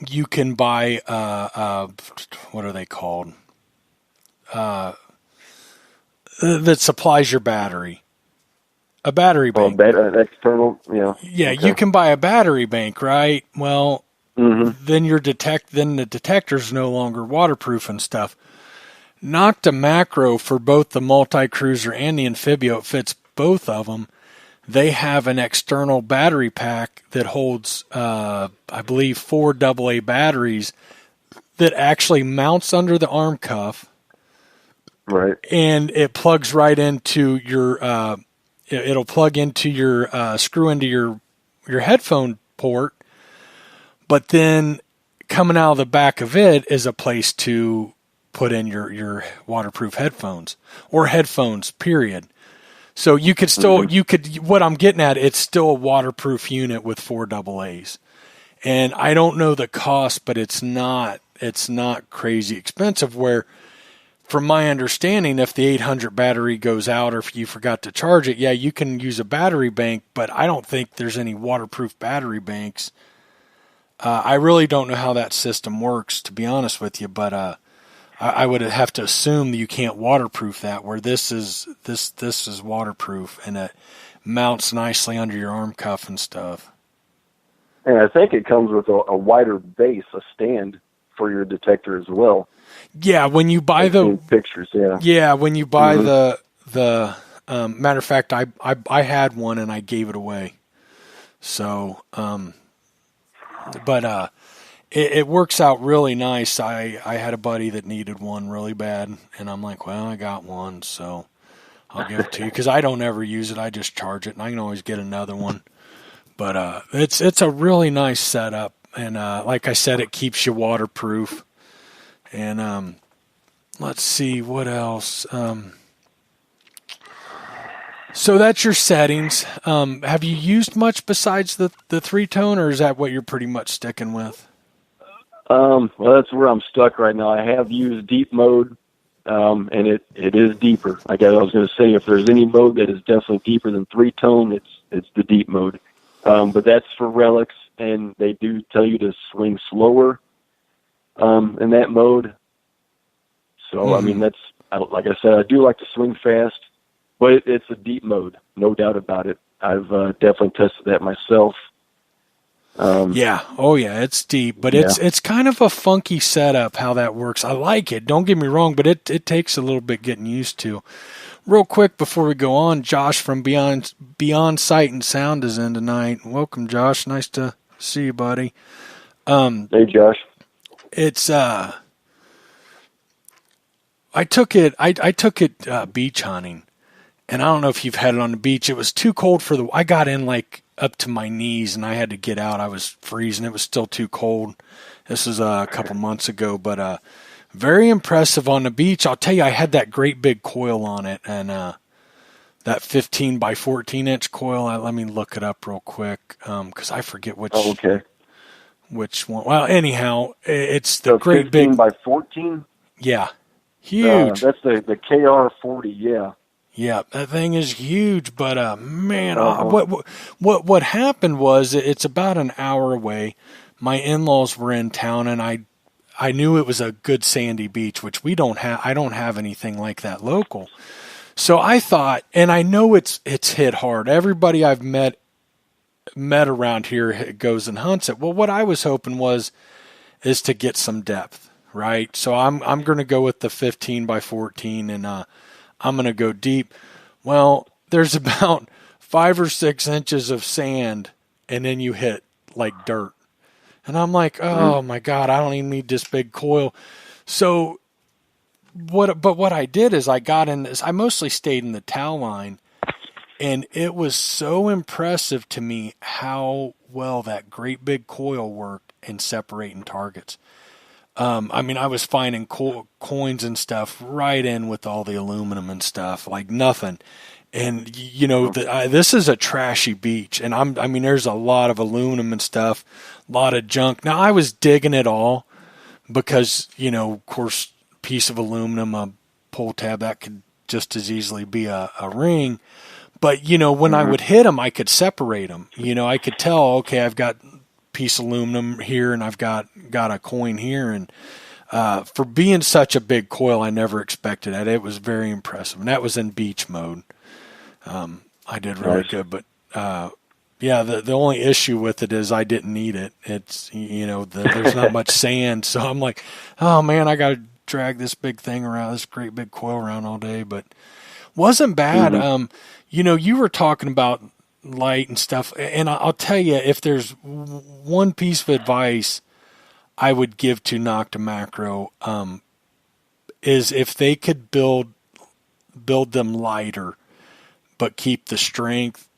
you can buy what are they called? That supplies your battery. A battery bank. External, yeah. Yeah, okay. You can buy a battery bank, right? Well, then the detector's no longer waterproof and stuff. Nokta Makro, for both the multi-cruiser and the Anfibio, it fits both of them. They have an external battery pack that holds, I believe, 4 AA batteries that actually mounts under the arm cuff. Right. And it plugs right into your it'll plug into your screw into your headphone port, but then coming out of the back of it is a place to put in your waterproof headphones or headphones, period. So you could still what I'm getting at, it's still a waterproof unit with 4 AA's. And I don't know the cost, but it's not crazy expensive, where from my understanding, if the 800 battery goes out or if you forgot to charge it, yeah, you can use a battery bank, but I don't think there's any waterproof battery banks. I really don't know how that system works, to be honest with you, but I would have to assume that you can't waterproof that, where this is waterproof and it mounts nicely under your arm cuff and stuff. And I think it comes with a wider base, a stand for your detector as well. Yeah, when you buy the pictures, yeah. Yeah, when you buy the matter of fact, I had one and I gave it away. So, but it works out really nice. I had a buddy that needed one really bad, and I'm like, well, I got one, so I'll give it to you, because I don't ever use it. I just charge it, and I can always get another one. But it's a really nice setup, and like I said, it keeps you waterproof. And let's see what else. So that's your settings. Have you used much besides the 3-tone, or is that what you're pretty much sticking with? Well, that's where I'm stuck right now. I have used deep mode, and it is deeper. I was going to say, if there's any mode that is definitely deeper than 3-tone, it's the deep mode. But that's for relics, and they do tell you to swing slower in that mode. So, I mean, like I said, I do like to swing fast, but it's a deep mode, no doubt about it. I've definitely tested that myself. Yeah. Oh, yeah, it's deep, but it's kind of a funky setup how that works. I like it. Don't get me wrong, but it takes a little bit getting used to. Real quick before we go on, Josh from Beyond Sight and Sound is in tonight. Welcome, Josh. Nice to see you, buddy. Hey, Josh. It's I took it beach hunting, and I don't know if you've had it on the beach. It was too cold I got in like up to my knees, and I had to get out. I was freezing. It was still too cold. This was a couple months ago, but very impressive on the beach. I'll tell you, I had that great big coil on it, and that 15 by 14 inch coil. Let me look it up real quick, because I forget which. Oh, okay. Which one? Well, anyhow, it's the So great 15 big by 14. Yeah, huge. That's the KR40. Yeah. Yeah, that thing is huge. But man, what happened was, it's about an hour away. My in-laws were in town, and I knew it was a good sandy beach, which we don't have. I don't have anything like that local. So I thought, and I know it's hit hard. Everybody I've met around here goes and hunts it. Well, what I was hoping is to get some depth, right? So I'm going to go with the 15 by 14, and I'm going to go deep. Well, there's about 5 or 6 inches of sand, and then you hit like dirt. And I'm like, oh my God, I don't even need this big coil. So what I did is I got in this. I mostly stayed in the towel line, and it was so impressive to me how well that great big coil worked in separating targets. I mean, I was finding coins and stuff right in with all the aluminum and stuff, like nothing. And, you know, this is a trashy beach, and I mean, there's a lot of aluminum and stuff, a lot of junk. Now, I was digging it all because, you know, of course, piece of aluminum, a pull tab, that could just as easily be a ring. But, you know, when I would hit them, I could separate them. You know, I could tell, okay, I've got a piece of aluminum here, and I've got a coin here. And for being such a big coil, I never expected that. It was very impressive. And that was in beach mode. I did really good, but, yeah, the only issue with it is I didn't need it. It's, you know, there's not much sand. So I'm like, oh man, I got to drag this big thing around, this great big coil around all day, but wasn't bad. You know, you were talking about light and stuff, and I'll tell you, if there's one piece of advice I would give to Nokta Makro, is if they could build them lighter, but keep the strength.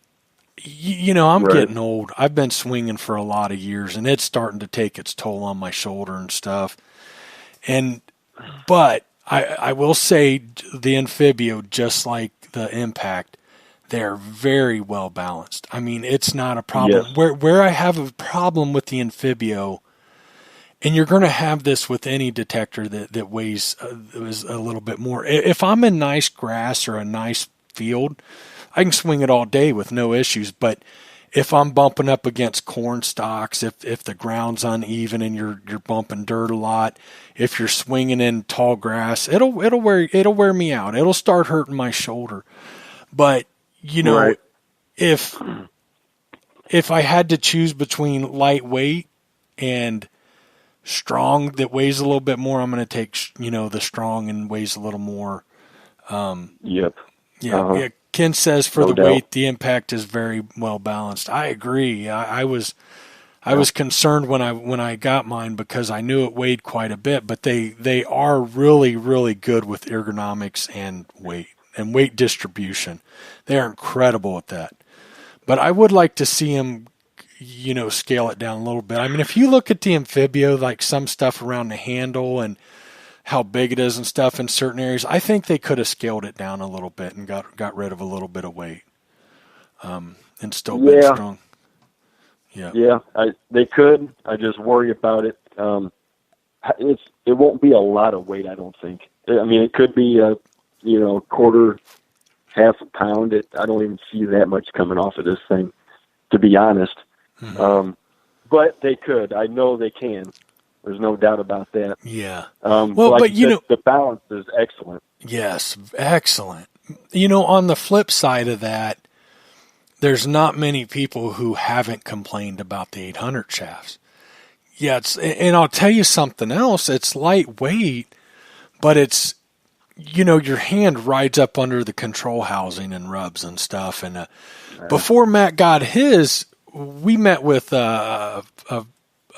You know, I'm getting old. I've been swinging for a lot of years, and it's starting to take its toll on my shoulder and stuff. But I will say the Anfibio, just like the Impact, they're very well balanced. I mean, it's not a problem. Yes. Where I have a problem with the Anfibio, and you're going to have this with any detector that weighs a little bit more. If I'm in nice grass or a nice field, I can swing it all day with no issues. But if I'm bumping up against corn stalks, if the ground's uneven and you're bumping dirt a lot, if you're swinging in tall grass, it'll wear me out. It'll start hurting my shoulder. But you know, if I had to choose between lightweight and strong that weighs a little bit more, I'm going to take, you know, the strong and weighs a little more. Yeah. Ken says for no the doubt. Weight, the Impact is very well balanced. I agree. I was concerned when I got mine because I knew it weighed quite a bit, but they are really, really good with ergonomics and weight distribution. They are incredible at that. But I would like to see them, you know, scale it down a little bit. I mean, if you look at the Anfibio, like some stuff around the handle and how big it is and stuff in certain areas, I think they could have scaled it down a little bit and got rid of a little bit of weight, and still been strong. Yeah, they could. I just worry about it. It won't be a lot of weight, I don't think. I mean, it could be a quarter, half a pound. I don't even see that much coming off of this thing, to be honest. Mm-hmm. But they could. I know they can. There's no doubt about that. Yeah. But you know, the balance is excellent. Yes, excellent. You know, on the flip side of that, there's not many people who haven't complained about the 800 shafts. Yeah, and I'll tell you something else. It's lightweight, but it's, you know, your hand rides up under the control housing and rubs and stuff. And before Matt got his, we met with a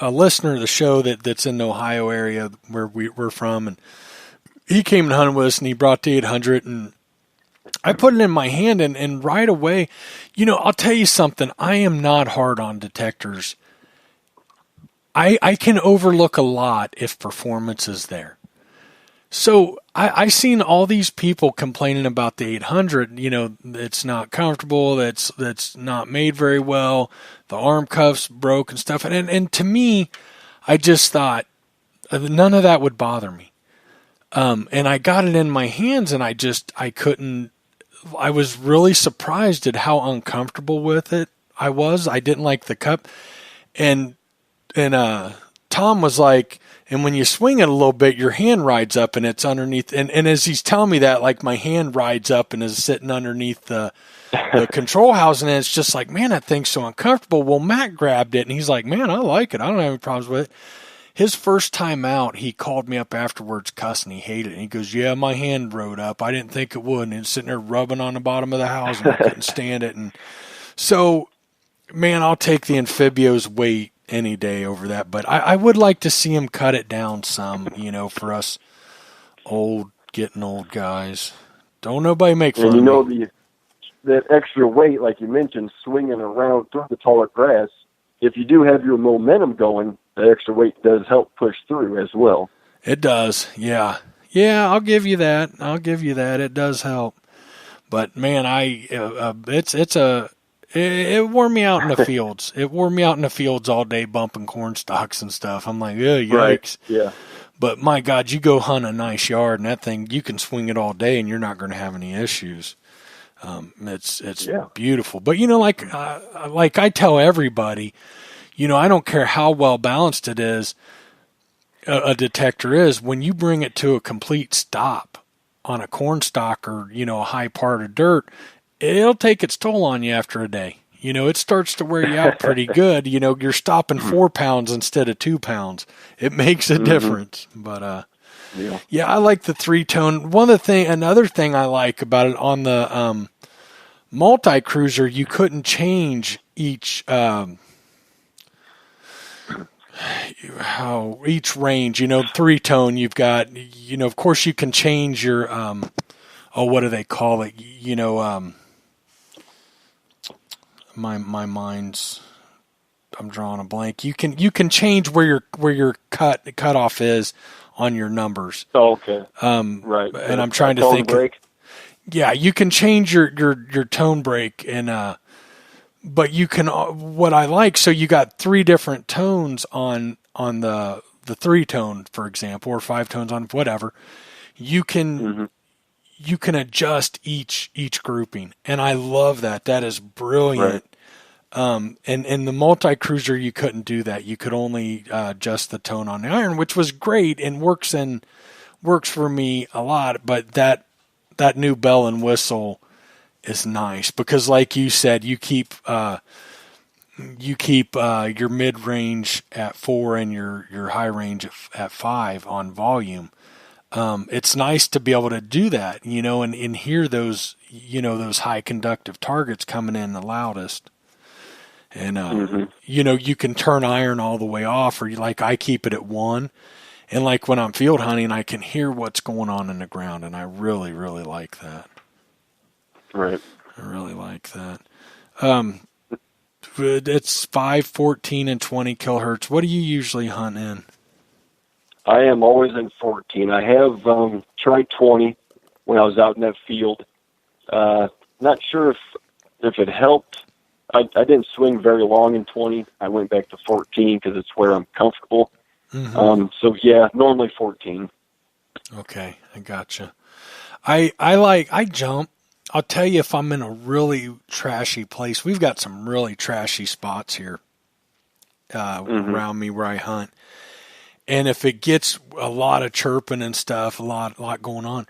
listener of the show that's in the Ohio area where we're from, and he came and hunted with us, and he brought the 800, and I put it in my hand, and right away, you know, I'll tell you something. I am not hard on detectors. I can overlook a lot if performance is there. So I seen all these people complaining about the 800. You know, it's not comfortable. That's not made very well. The arm cuffs broke and stuff. And to me, I just thought none of that would bother me. And I got it in my hands, and I couldn't. I was really surprised at how uncomfortable with it I was. I didn't like the cup, and Tom was like, and when you swing it a little bit, your hand rides up and it's underneath. And as he's telling me that, like my hand rides up and is sitting underneath the control housing, and it's just like, man, that thing's so uncomfortable. Well, Matt grabbed it and he's like, man, I like it. I don't have any problems with it. His first time out, he called me up afterwards cussing. He hated it. And he goes, yeah, my hand rode up. I didn't think it would. And it's sitting there rubbing on the bottom of the house, and I couldn't stand it. And so, man, I'll take the Anfibio's weight any day over that. But I would like to see him cut it down some, you know, for us getting old guys. Don't nobody make fun of me. And you know, that extra weight, like you mentioned, swinging around through the taller grass, if you do have your momentum going, the extra weight does help push through as well. It does, yeah. Yeah, I'll give you that. It does help. But man, it wore me out in the fields. It wore me out in the fields all day bumping corn stalks and stuff. I'm like, oh, yikes. Right. Yeah. But my God, you go hunt a nice yard and that thing, you can swing it all day and you're not going to have any issues. It's beautiful. But like I tell everybody, I don't care how well balanced it is, a detector is, when you bring it to a complete stop on a corn stalk or, a high part of dirt, it'll take its toll on you after a day. It starts to wear you out pretty good. You're stopping 4 pounds instead of 2 pounds. It makes a difference. But, I like the 3-tone. Another thing I like about it on the multi-cruiser, you couldn't change each range. 3-tone, you've got, of course you can change your, what do they call it? My mind's, I'm drawing a blank. You can change where your cutoff is on your numbers. Oh, okay. Right. And I'm trying to think. Break. Yeah, you can change your tone break, and but you can. What I like, so you got 3 different tones on the 3-tone, for example, or 5 tones on whatever. You can. You can adjust each grouping, and I love that. That is brilliant. Right. And in the multi-cruiser, you couldn't do that. You could only adjust the tone on the iron, which was great and works for me a lot. But that new bell and whistle is nice because, like you said, you keep your mid range at 4 and your high range at 5 on volume. It's nice to be able to do that, and hear those, those high conductive targets coming in the loudest. And, you can turn iron all the way off, or I keep it at 1. And like when I'm field hunting, I can hear what's going on in the ground. And I really, really like that. Right. I really like that. It's 5, 14, and 20 kilohertz. What do you usually hunt in? I am always in 14. I have tried 20 when I was out in that field. Not sure if it helped. I didn't swing very long in 20. I went back to 14 because it's where I'm comfortable. So yeah, normally 14. Okay, I gotcha. I jump. I'll tell you, if I'm in a really trashy place, we've got some really trashy spots here around me where I hunt. And if it gets a lot of chirping and stuff, a lot going on,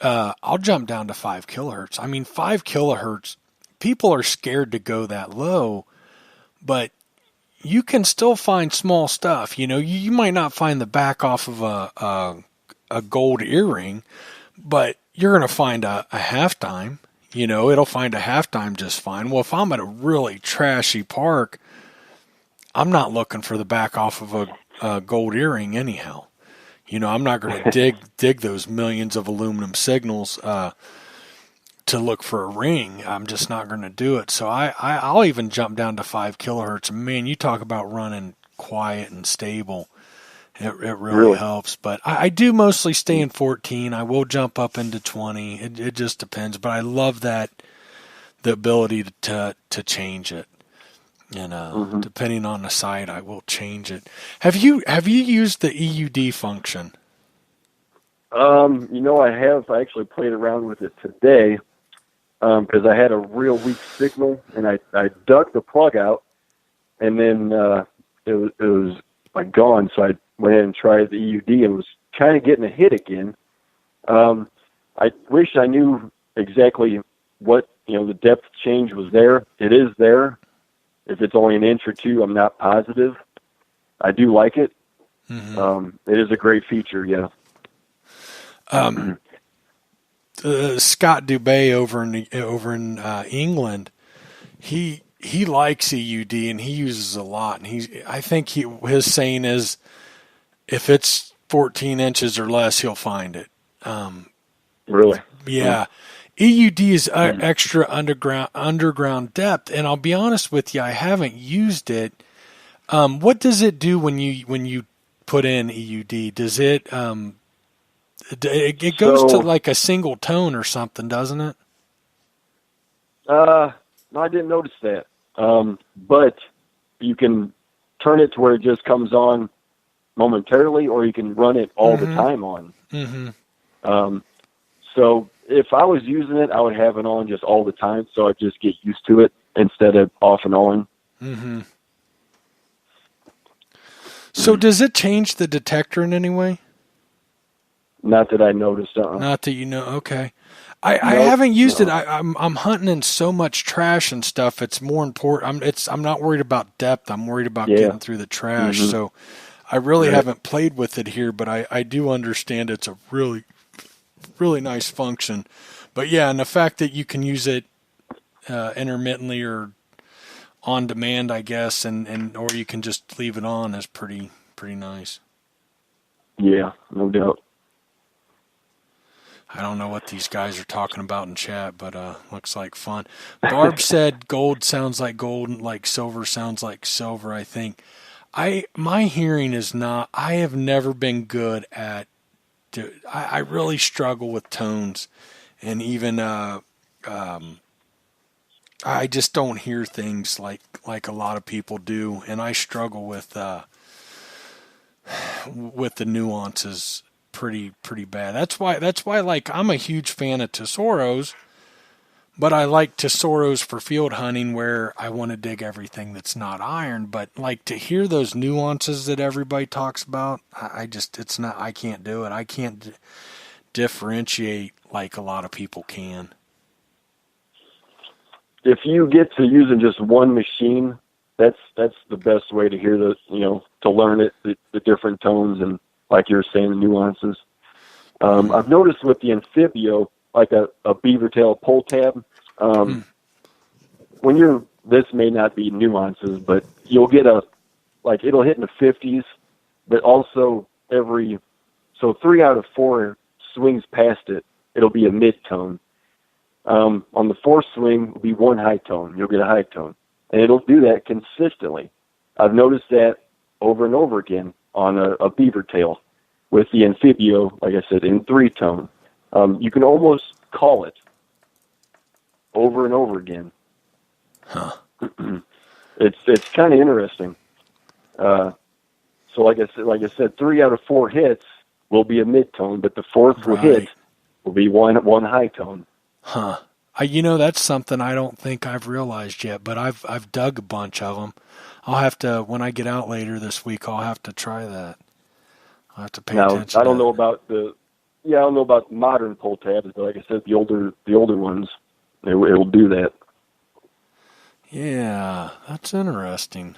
I'll jump down to 5 kilohertz. I mean, 5 kilohertz, people are scared to go that low, but you can still find small stuff. You might not find the back off of a gold earring, but you're going to find a halftime. It'll find a halftime just fine. Well, if I'm at a really trashy park, I'm not looking for the back off of a gold earring anyhow. I'm not going to dig those millions of aluminum signals to look for a ring. I'm just not going to do it. So I'll even jump down to 5 kilohertz. Man, you talk about running quiet and stable. It really helps. But I do mostly stay in 14. I will jump up into 20. It just depends. But I love the ability to change it. And depending on the site, I will change it. Have you used the EUD function? I have. I actually played around with it today because I had a real weak signal, and I dug the plug out, and then it was like gone. So I went ahead and tried the EUD and was kind of getting a hit again. I wish I knew exactly what the depth change was there. It is there. If it's only an inch or 2, I'm not positive. I do like it. It is a great feature, yeah. Scott Dubay over in England, he likes EUD and he uses a lot. And I think his saying is, if it's 14 inches or less, he'll find it. Really? Yeah. EUD is extra underground depth, and I'll be honest with you, I haven't used it. What does it do when you put in EUD? Does it goes to like a single tone or something, doesn't it? No, I didn't notice that. But you can turn it to where it just comes on momentarily, or you can run it all the time on. So if I was using it, I would have it on just all the time, so I'd just get used to it instead of off and on. So does it change the detector in any way? Not that I noticed. Not that you know. Okay. I haven't used it. I'm hunting in so much trash and stuff. It's more important. I'm not worried about depth. I'm worried about getting through the trash. So I really haven't played with it here, but I do understand it's a really, really nice function. But yeah, and the fact that you can use it intermittently or on demand, I guess, and or you can just leave it on is pretty nice. Yeah, no doubt. I don't know what these guys are talking about in chat, but looks like fun. Barb said gold sounds like gold, like silver sounds like silver, I think. My hearing is not, I have never been good at, I really struggle with tones, and even I just don't hear things like a lot of people do, and I struggle with the nuances pretty bad. That's why like I'm a huge fan of Tesoros, but I like Tesoros for field hunting where I want to dig everything that's not iron. But like to hear those nuances that everybody talks about, I can't do it. I can't differentiate like a lot of people can. If you get to using just one machine, that's the best way to hear to learn it, the different tones and, like you were saying, the nuances. I've noticed with the Anfibio, like a beaver tail pull tab, this may not be nuances, but you'll get it'll hit in the 50s, but also 3 out of 4 swings past it, it'll be a mid-tone. On the 4th swing will be one high tone. You'll get a high tone. And it'll do that consistently. I've noticed that over and over again on a beaver tail with the Anfibio, like I said, in 3-tone. You can almost call it over and over again. Huh. It's kind of interesting. So like I said, 3 out of 4 hits will be a mid-tone, but the 4th hit will be one high tone. Huh. That's something I don't think I've realized yet, but I've dug a bunch of them. I'll have to, when I get out later this week, I'll have to try that. I'll have to pay attention. I don't know about the modern pull tabs, but like I said, the older ones, it will do that. Yeah, that's interesting.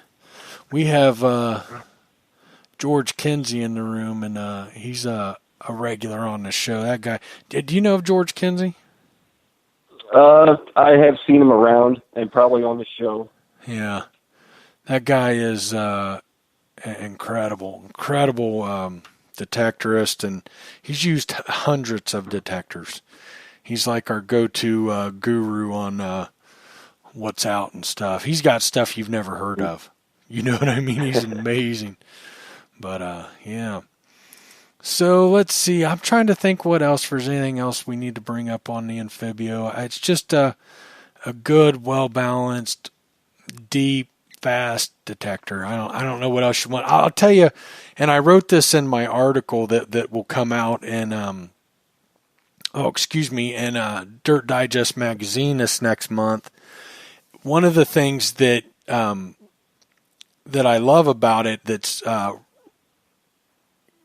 We have George Kinsey in the room, and he's a regular on the show. That guy. Do you know of George Kinsey? I have seen him around and probably on the show. Yeah, that guy is incredible detectorist, and he's used hundreds of detectors. He's like our go-to guru on what's out and stuff. He's got stuff you've never heard of. You know what I mean? He's amazing. But yeah. So let's see. I'm trying to think what else, if there's anything else we need to bring up on the Anfibio. It's just a good, well-balanced, deep, fast detector. I don't know what else you want. I'll tell you, and I wrote this in my article that will come out in Dirt Digest magazine this next month. One of the things that I love about it that's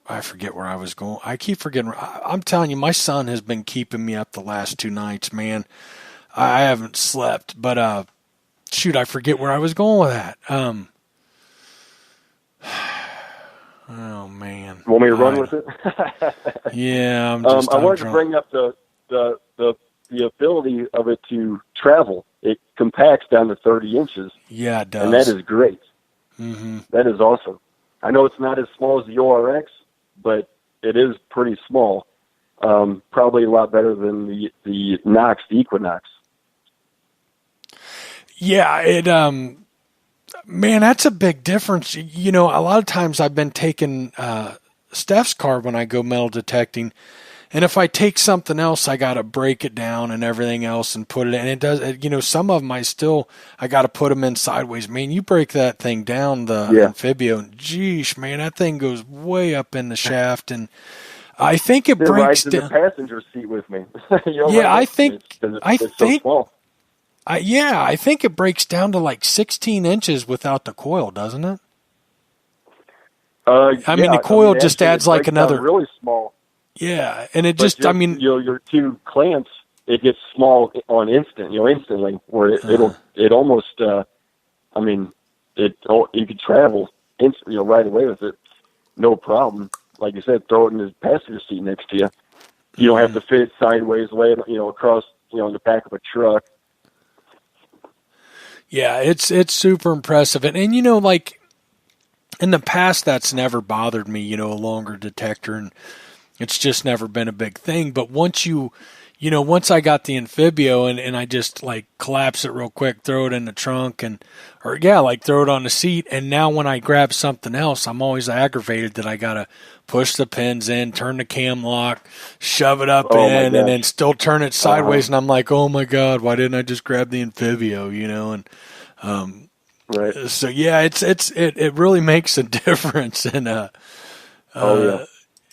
I forget where I was going. I keep forgetting. I'm telling you, my son has been keeping me up the last 2 nights, man. I haven't slept, but I forget where I was going with that. Oh man. Want me to run with it? Yeah, I wanted to bring up the ability of it to travel. It compacts down to 30 inches. Yeah, it does. And that is great. Mm-hmm. That is awesome. I know it's not as small as the ORX, but it is pretty small. Probably a lot better than the Nox, the Equinox. Yeah, man, that's a big difference. A lot of times I've been taking Steph's car when I go metal detecting, And if I take something else, I got to break it down and everything else and put it in. And it does, some of them I got to put them in sideways. Man, you break that thing down, the Anfibio, and geesh, man, that thing goes way up in the shaft. And I think it breaks down. In the passenger seat with me. I think so small. I think it breaks down to like 16 inches without the coil, doesn't it? The coil just adds like another really small. Yeah, and it your two clamps, it gets small on instantly, where it almost, you could travel right away with it, no problem. Like you said, throw it in the passenger seat next to you. You don't have to fit it sideways, lay it, across, in the back of a truck. Yeah, it's super impressive, and like in the past, that's never bothered me, a longer detector, and it's just never been a big thing. But once once I got the Anfibio and I just like collapse it real quick, throw it in the trunk throw it on the seat. And now when I grab something else, I'm always aggravated that I got to push the pins in, turn the cam lock, shove it up in, and then still turn it sideways. And I'm like, oh my God, why didn't I just grab the Anfibio, right. So yeah, it really makes a difference. And,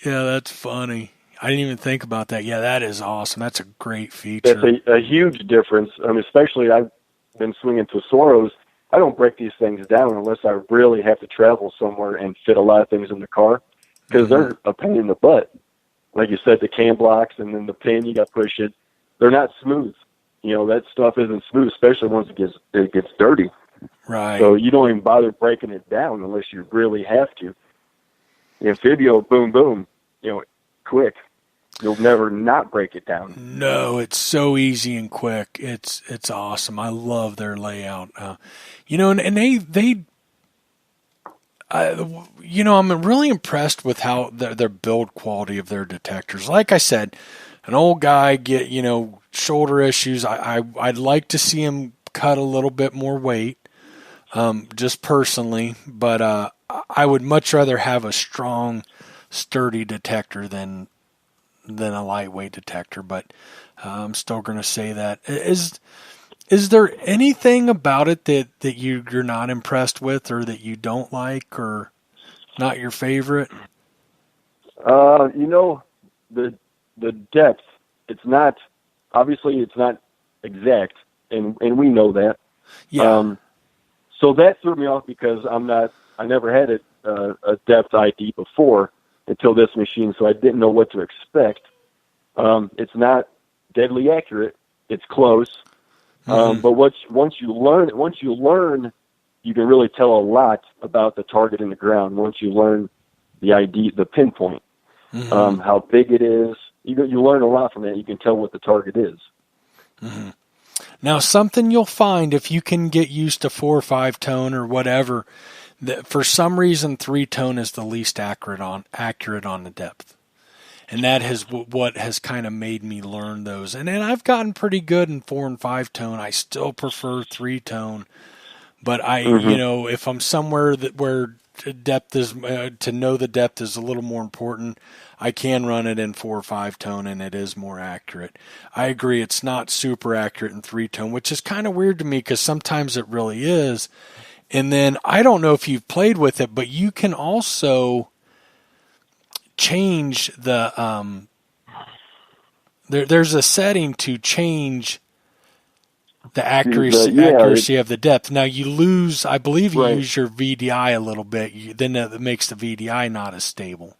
yeah, that's funny. I didn't even think about that. Yeah, that is awesome. That's a great feature. That's a huge difference. Especially I've been swinging Tesoros. I don't break these things down unless I really have to travel somewhere and fit a lot of things in the car, because they're a pain in the butt. Like you said, the cam blocks and then the pin, you got to push it. They're not smooth. That stuff isn't smooth, especially once it gets dirty. Right. So you don't even bother breaking it down unless you really have to. The Anfibio, boom, boom, quick. You'll never not break it down. No, it's so easy and quick. It's awesome. I love their layout. And I'm really impressed with how their build quality of their detectors. Like I said, an old guy get shoulder issues. I'd like to see him cut a little bit more weight, just personally. But I would much rather have a strong, sturdy detector than a lightweight detector, but I'm still going to say that. Is there anything about it that you're not impressed with, or that you don't like, or not your favorite? The depth, it's not exact, and we know that. Yeah. So that threw me off because I never had a depth ID before until this machine, so I didn't know what to expect. It's not deadly accurate. It's close. But once you learn, you can really tell a lot about the target in the ground. Once you learn the ID, the pinpoint, how big it is, you learn a lot from that. You can tell what the target is. Mm-hmm. Now, something you'll find if you can get used to 4 or 5 tone or whatever, that for some reason 3 tone is the least accurate on the depth. And that has what has kind of made me learn those. And I've gotten pretty good in 4 and 5 tone. I still prefer 3 tone. But if I'm somewhere where depth is, to know the depth is a little more important, I can run it in 4 or 5 tone and it is more accurate. I agree, it's not super accurate in 3 tone, which is kind of weird to me because sometimes it really is. And then I don't know if you've played with it, but you can also change the there's a setting to change the accuracy of the depth. Now you lose, I believe you use your VDI a little bit. Then that makes the VDI not as stable,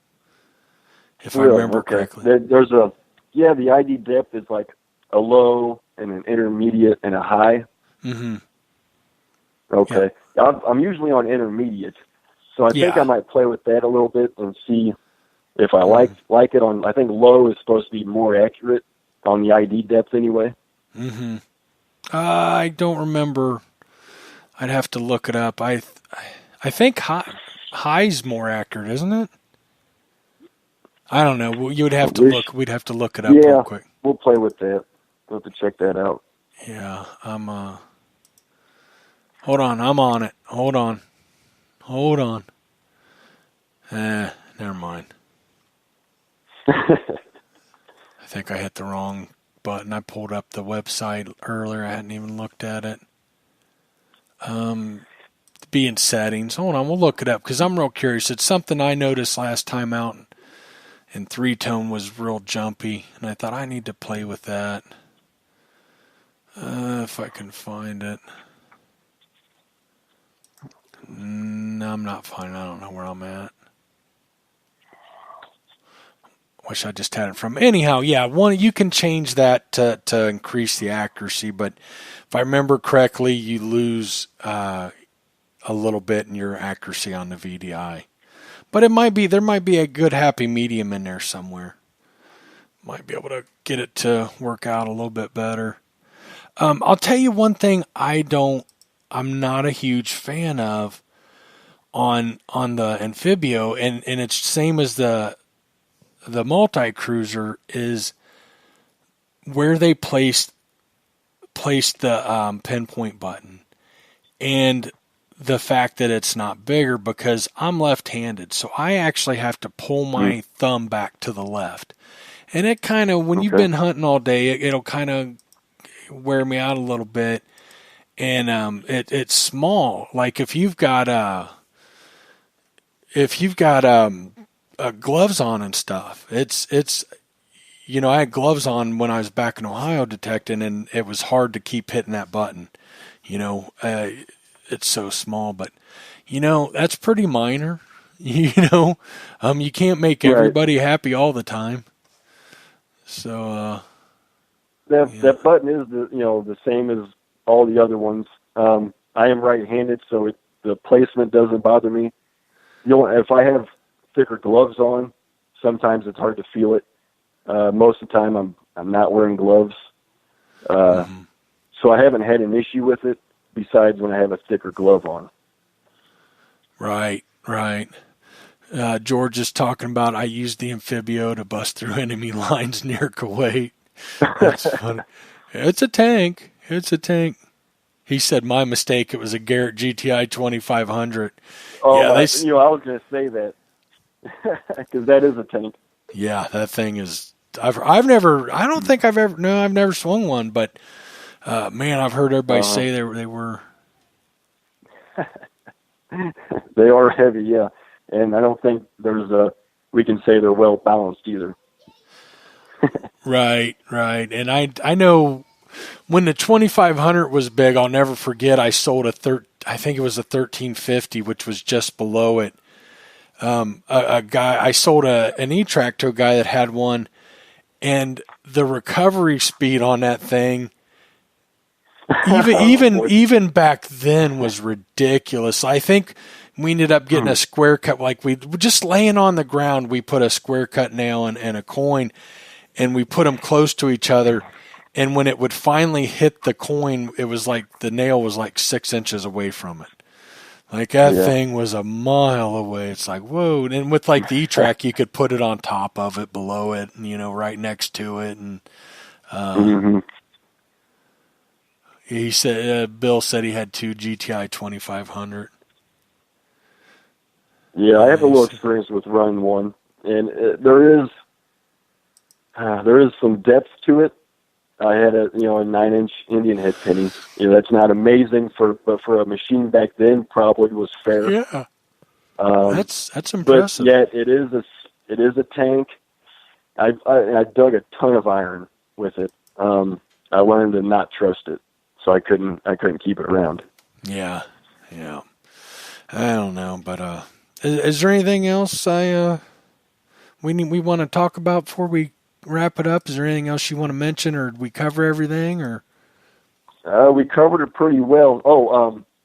if I remember correctly. There's the ID depth is like a low and an intermediate and a high. Mm-hmm. Okay. Yeah. I'm usually on intermediate, so I think I might play with that a little bit and see if I like it on. I think low is supposed to be more accurate on the ID depth anyway. Mm-hmm. I don't remember. I'd have to look it up. I think high's more accurate, isn't it? I don't know. You would have to look. We'd have to look it up real quick. We'll play with that. We'll have to check that out. Yeah, hold on. I'm on it. Hold on. Never mind. think I hit the wrong button. I pulled up the website earlier. I hadn't even looked at it. Be in settings. Hold on, we'll look it up because I'm real curious. It's something I noticed last time out, and 3-tone was real jumpy, and I thought I need to play with that. If I can find it. No, I'm not finding it. I don't know where I'm at. Wish I just had it from. Anyhow, yeah, you can change that to increase the accuracy, but if I remember correctly, you lose a little bit in your accuracy on the VDI. But there might be a good happy medium in there somewhere. Might be able to get it to work out a little bit better. I'll tell you one thing I'm not a huge fan of on the Anfibio, and it's same as the multi-cruiser, is where they placed the pinpoint button, and the fact that it's not bigger, because I'm left-handed, so I actually have to pull my thumb back to the left, and it kind of, when you've been hunting all day, it'll kind of wear me out a little bit. And it's small. Like if you've got gloves on and stuff, it's I had gloves on when I was back in Ohio detecting, and it was hard to keep hitting that button. It's so small, but that's pretty minor. You can't make everybody happy all the time. So that button is the same as all the other ones. I am right-handed, so the placement doesn't bother me. If I have thicker gloves on, sometimes it's hard to feel it. Most of the time, I'm not wearing gloves, so I haven't had an issue with it. Besides when I have a thicker glove on. Right. George is talking about I used the Anfibio to bust through enemy lines near Kuwait. That's funny. It's a tank. He said, my mistake, it was a Garrett GTI 2500. Oh, yeah, I was going to say that, because that is a tank. Yeah, that thing is, I've never swung one, but man, I've heard everybody say they were. They are heavy, yeah. And I don't think we can say they're well balanced either. Right. And I know when the 2500 was big, I'll never forget, I sold I think it was a 1350, which was just below it. A guy, I sold an E-Track to a guy that had one, and the recovery speed on that thing, even back then, was ridiculous. I think we ended up getting a square cut, like we just laying on the ground. We put a square cut nail and a coin, and we put them close to each other. And when it would finally hit the coin, it was like the nail was like 6 inches away from it. Like that thing was a mile away. It's like, whoa. And with like the E-Track, you could put it on top of it, below it, and, right next to it. And he said, Bill said he had 2 GTI 2500. Yeah, I have a little experience with running one, and there is some depth to it. I had a 9-inch Indian head penny. That's not amazing but for a machine back then, probably was fair. Yeah, that's impressive. But yet it is a tank. I dug a ton of iron with it. I learned to not trust it, so I couldn't keep it around. Yeah. I don't know, but is there anything else we want to talk about before we wrap it up? Is there anything else you want to mention, or did we cover everything? Or we covered it pretty well.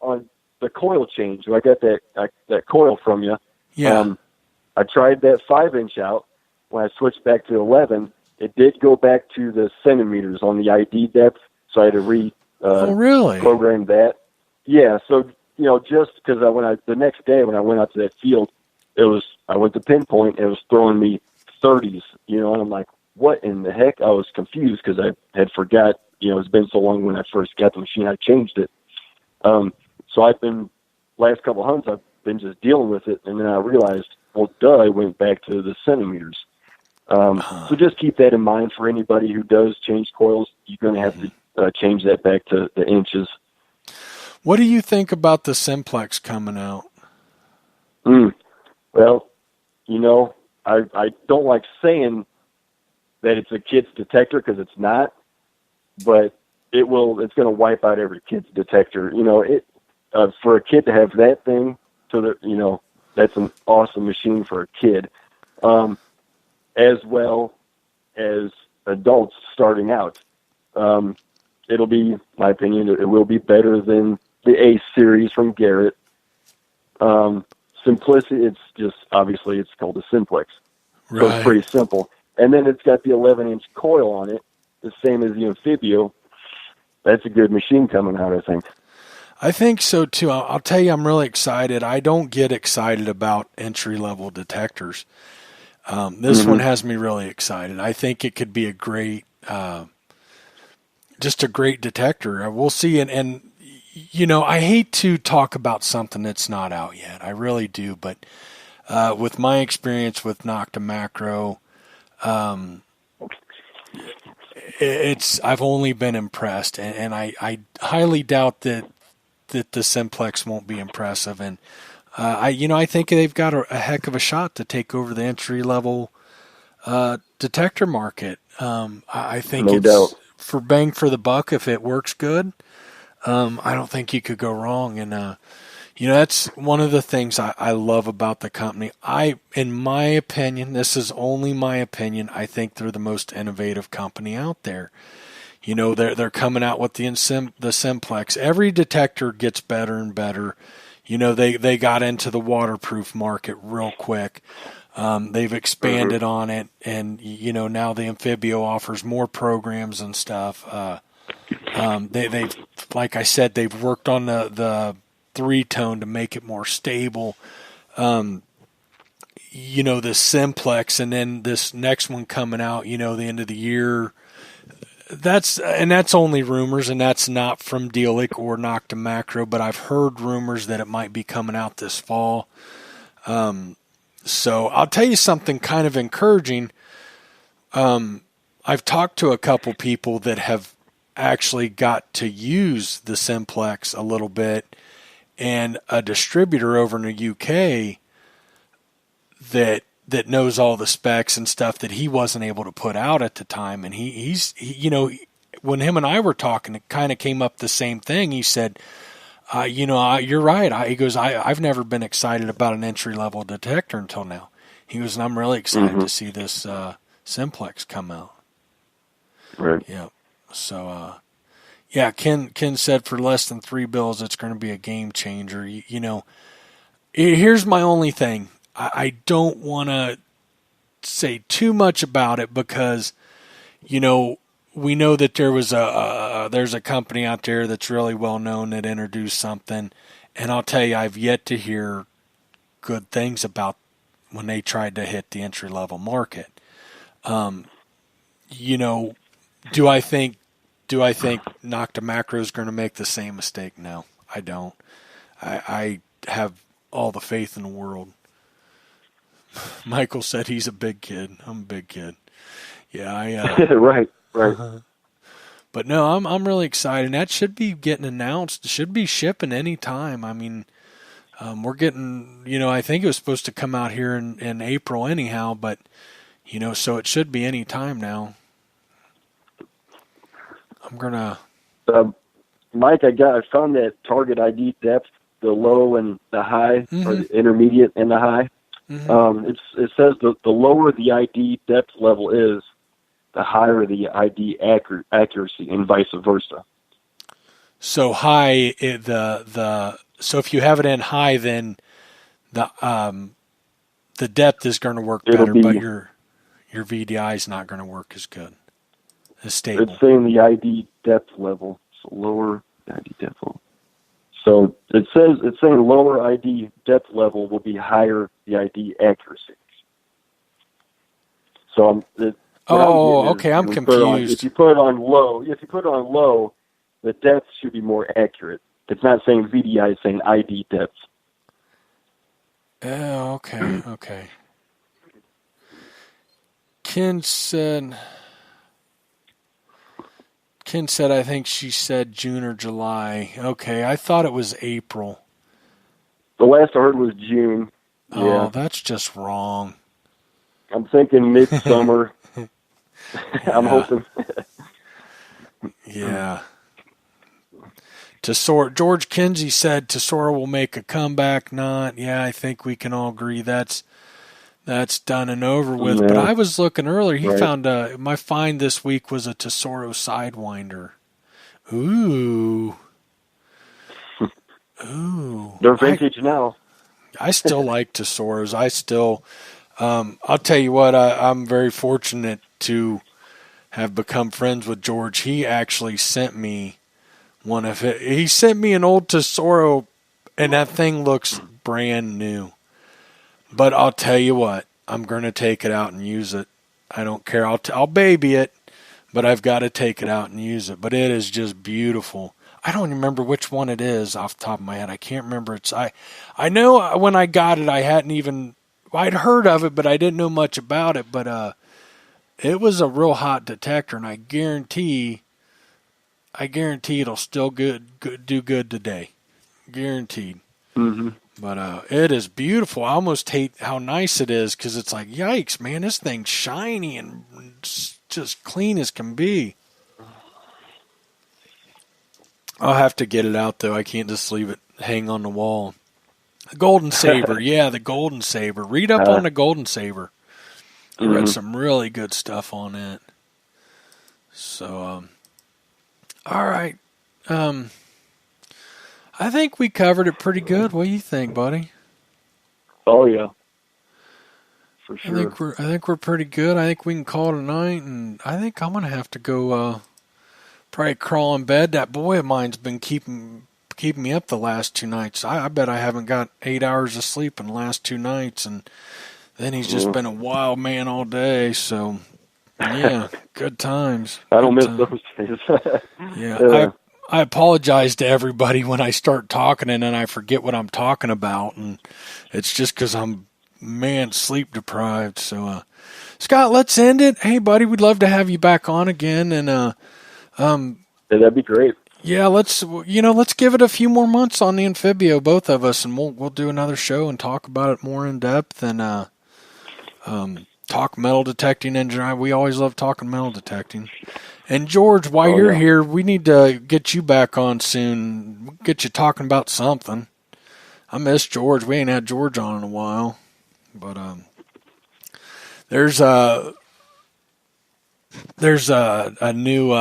On the coil change, I got that coil from you. Yeah. I tried that 5-inch out. When I switched back to 11, it did go back to the centimeters on the ID depth, so I had to really? program that. Yeah. So just because the next day when I went out to that field, I went to pinpoint. It was throwing me 30s. And I'm like, what in the heck? I was confused because I had forgot, it's been so long when I first got the machine, I changed it. So last couple of hunts, I've been just dealing with it. And then I realized, well, I went back to the centimeters. So just keep that in mind for anybody who does change coils. You're going to have to change that back to the inches. What do you think about the Simplex coming out? Well, I don't like saying that it's a kid's detector because it's not, but it's going to wipe out every kid's detector. For a kid to have that thing, that's an awesome machine for a kid, as well as adults starting out. It'll be, my opinion, it will be better than the Ace series from Garrett. Simplicity, it's just, obviously it's called a Simplex. Right. So it's pretty simple. And then it's got the 11-inch coil on it, the same as the Anfibio. That's a good machine coming out, I think. I think so, too. I'll tell you, I'm really excited. I don't get excited about entry-level detectors. This one has me really excited. I think it could be a great, just a great detector. We'll see. And I hate to talk about something that's not out yet. I really do. But with my experience with Nokta Makro, I've only been impressed, and I highly doubt that the Simplex won't be impressive. And I think they've got a heck of a shot to take over the entry level detector market. I think No doubt. For bang for the buck if it works good. I don't think you could go wrong. And that's one of the things I love about the company. In my opinion, this is only my opinion, I think they're the most innovative company out there. They're coming out with the Simplex. Every detector gets better and better. They got into the waterproof market real quick. They've expanded on it, and now the Anfibio offers more programs and stuff. They've, like I said, they've worked on the 3-tone to make it more stable. The Simplex, and then this next one coming out, the end of the year. That's only rumors, and that's not from Dealic or Nokta Makro, but I've heard rumors that it might be coming out this fall. So I'll tell you something kind of encouraging. I've talked to a couple people that have actually got to use the Simplex a little bit, and a distributor over in the UK that knows all the specs and stuff that he wasn't able to put out at the time. And he's when him and I were talking, it kind of came up the same thing. He said, you're right. He goes, I've never been excited about an entry-level detector until now. He goes, and I'm really excited to see this Simplex come out. Right. Yeah. So, Ken said for less than $3, it's going to be a game changer. Here's my only thing. I don't want to say too much about it because, we know that there's a company out there that's really well known that introduced something, and I'll tell you, I've yet to hear good things about when they tried to hit the entry level market. Do I think Nokta Makro is going to make the same mistake? No, I don't. I have all the faith in the world. Michael said he's a big kid. I'm a big kid. Yeah, right. But no, I'm really excited. That should be getting announced. It should be shipping any time. I mean, we're getting, I think it was supposed to come out here in April anyhow, but, so it should be any time now. I'm going to... Mike, I found that target ID depth, the low and the high, or the intermediate and the high. It says the lower the ID depth level is, the higher the ID accuracy, and vice versa. So high, so if you have it in high, then the depth is going to work better, but your VDI is not going to work as good, as stable. It's saying the ID depth level, so lower ID depth level. So it's saying lower ID depth level will be higher the ID accuracy. So okay, I'm confused. If you put it on low, the depth should be more accurate. It's not saying VDI, it's saying ID depth. Oh, okay. Ken said, I think she said June or July. Okay, I thought it was April. The last I heard was June. Yeah. Oh, that's just wrong. I'm thinking midsummer. I'm hoping. Yeah. George Kinsey said Tesoro will make a comeback. Not. Yeah, I think we can all agree that's done and over with. Yeah. But I was looking earlier. He Right. found my find this week was a Tesoro Sidewinder. Ooh. Ooh. They're vintage now. I still like Tesoros. I'll tell you what, I'm very fortunate to have become friends with George. He actually sent me he sent me an old Tesoro, and that thing looks brand new. But I'll tell you what, I'm going to take it out and use it. I don't care. I'll baby it, but I've got to take it out and use it. But it is just beautiful. I don't remember which one it is off the top of my head. I can't remember. I know when I got it, I'd heard of it, but I didn't know much about it. But it was a real hot detector, and I guarantee it'll still do good today. Guaranteed. Mm-hmm. But it is beautiful. I almost hate how nice it is because it's like, yikes, man, this thing's shiny and just clean as can be. I'll have to get it out, though. I can't just leave it hang on the wall. The Golden Saber. Yeah, the Golden Saber. Read up on the Golden Saber. I read some really good stuff on it. So, all right. I think we covered it pretty good. What do you think, buddy? Oh, yeah. For sure. I think we're pretty good. I think we can call it a night, and I think I'm going to have to go probably crawl in bed. That boy of mine's been keeping me up the last 2 nights. I bet I haven't got 8 hours of sleep in the last 2 nights, and then he's just been a wild man all day. So, yeah, good times. I don't miss those days. Yeah, I apologize to everybody when I start talking and then I forget what I'm talking about, and it's just because I'm, sleep deprived. So, Scott, let's end it. Hey, buddy, we'd love to have you back on again, and yeah, that'd be great. Yeah, let's give it a few more months on the Anfibio, both of us, and we'll do another show and talk about it more in depth and talk metal detecting engine. We always love talking metal detecting. And George, while you're here, we need to get you back on soon. We'll get you talking about something. I miss George. We ain't had George on in a while, but there's a new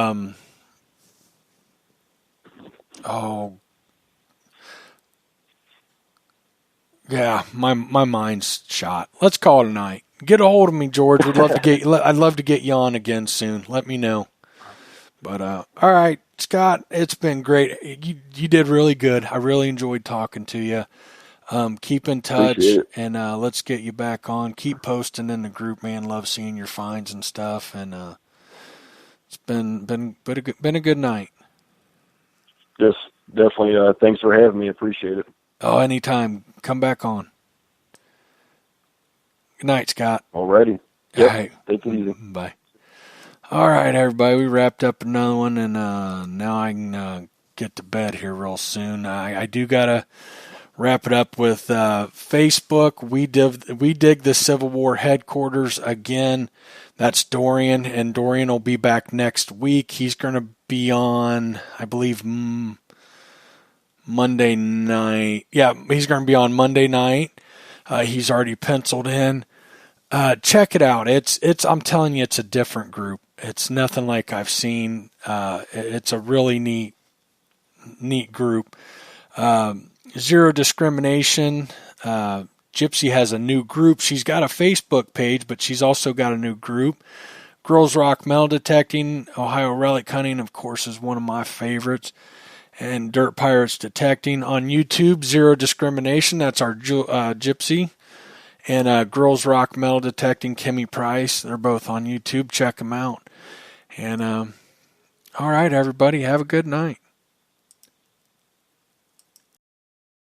yeah, my mind's shot. Let's call it a night. Get a hold of me, George. I'd love to get you on again soon. Let me know. But all right, Scott, it's been great. You did really good. I really enjoyed talking to you. Keep in touch, and let's get you back on. Keep posting in the group, man. Love seeing your finds and stuff. And it's been a good night. Yes, definitely. Thanks for having me. Appreciate it. Oh, anytime. Come back on. Good night, Scott. Alrighty. Yep. All right. Take it easy. Bye. All right, everybody. We wrapped up another one, and now I can get to bed here real soon. I do got to wrap it up with Facebook. We dig the Civil War headquarters again. That's Dorian, and Dorian will be back next week. He's going to be on, I believe, Monday night. Yeah, he's going to be on Monday night. He's already penciled in. Check it out. It's I'm telling you, it's a different group. It's nothing like I've seen. It's a really neat group. Zero Discrimination. Gypsy has a new group. She's got a Facebook page, but she's also got a new group. Girls Rock Metal Detecting. Ohio Relic Hunting, of course, is one of my favorites. And Dirt Pirates Detecting on YouTube. Zero Discrimination. That's our Gypsy. And Girls Rock Metal Detecting, Kimmy Price. They're both on YouTube. Check them out. And all right, everybody, have a good night.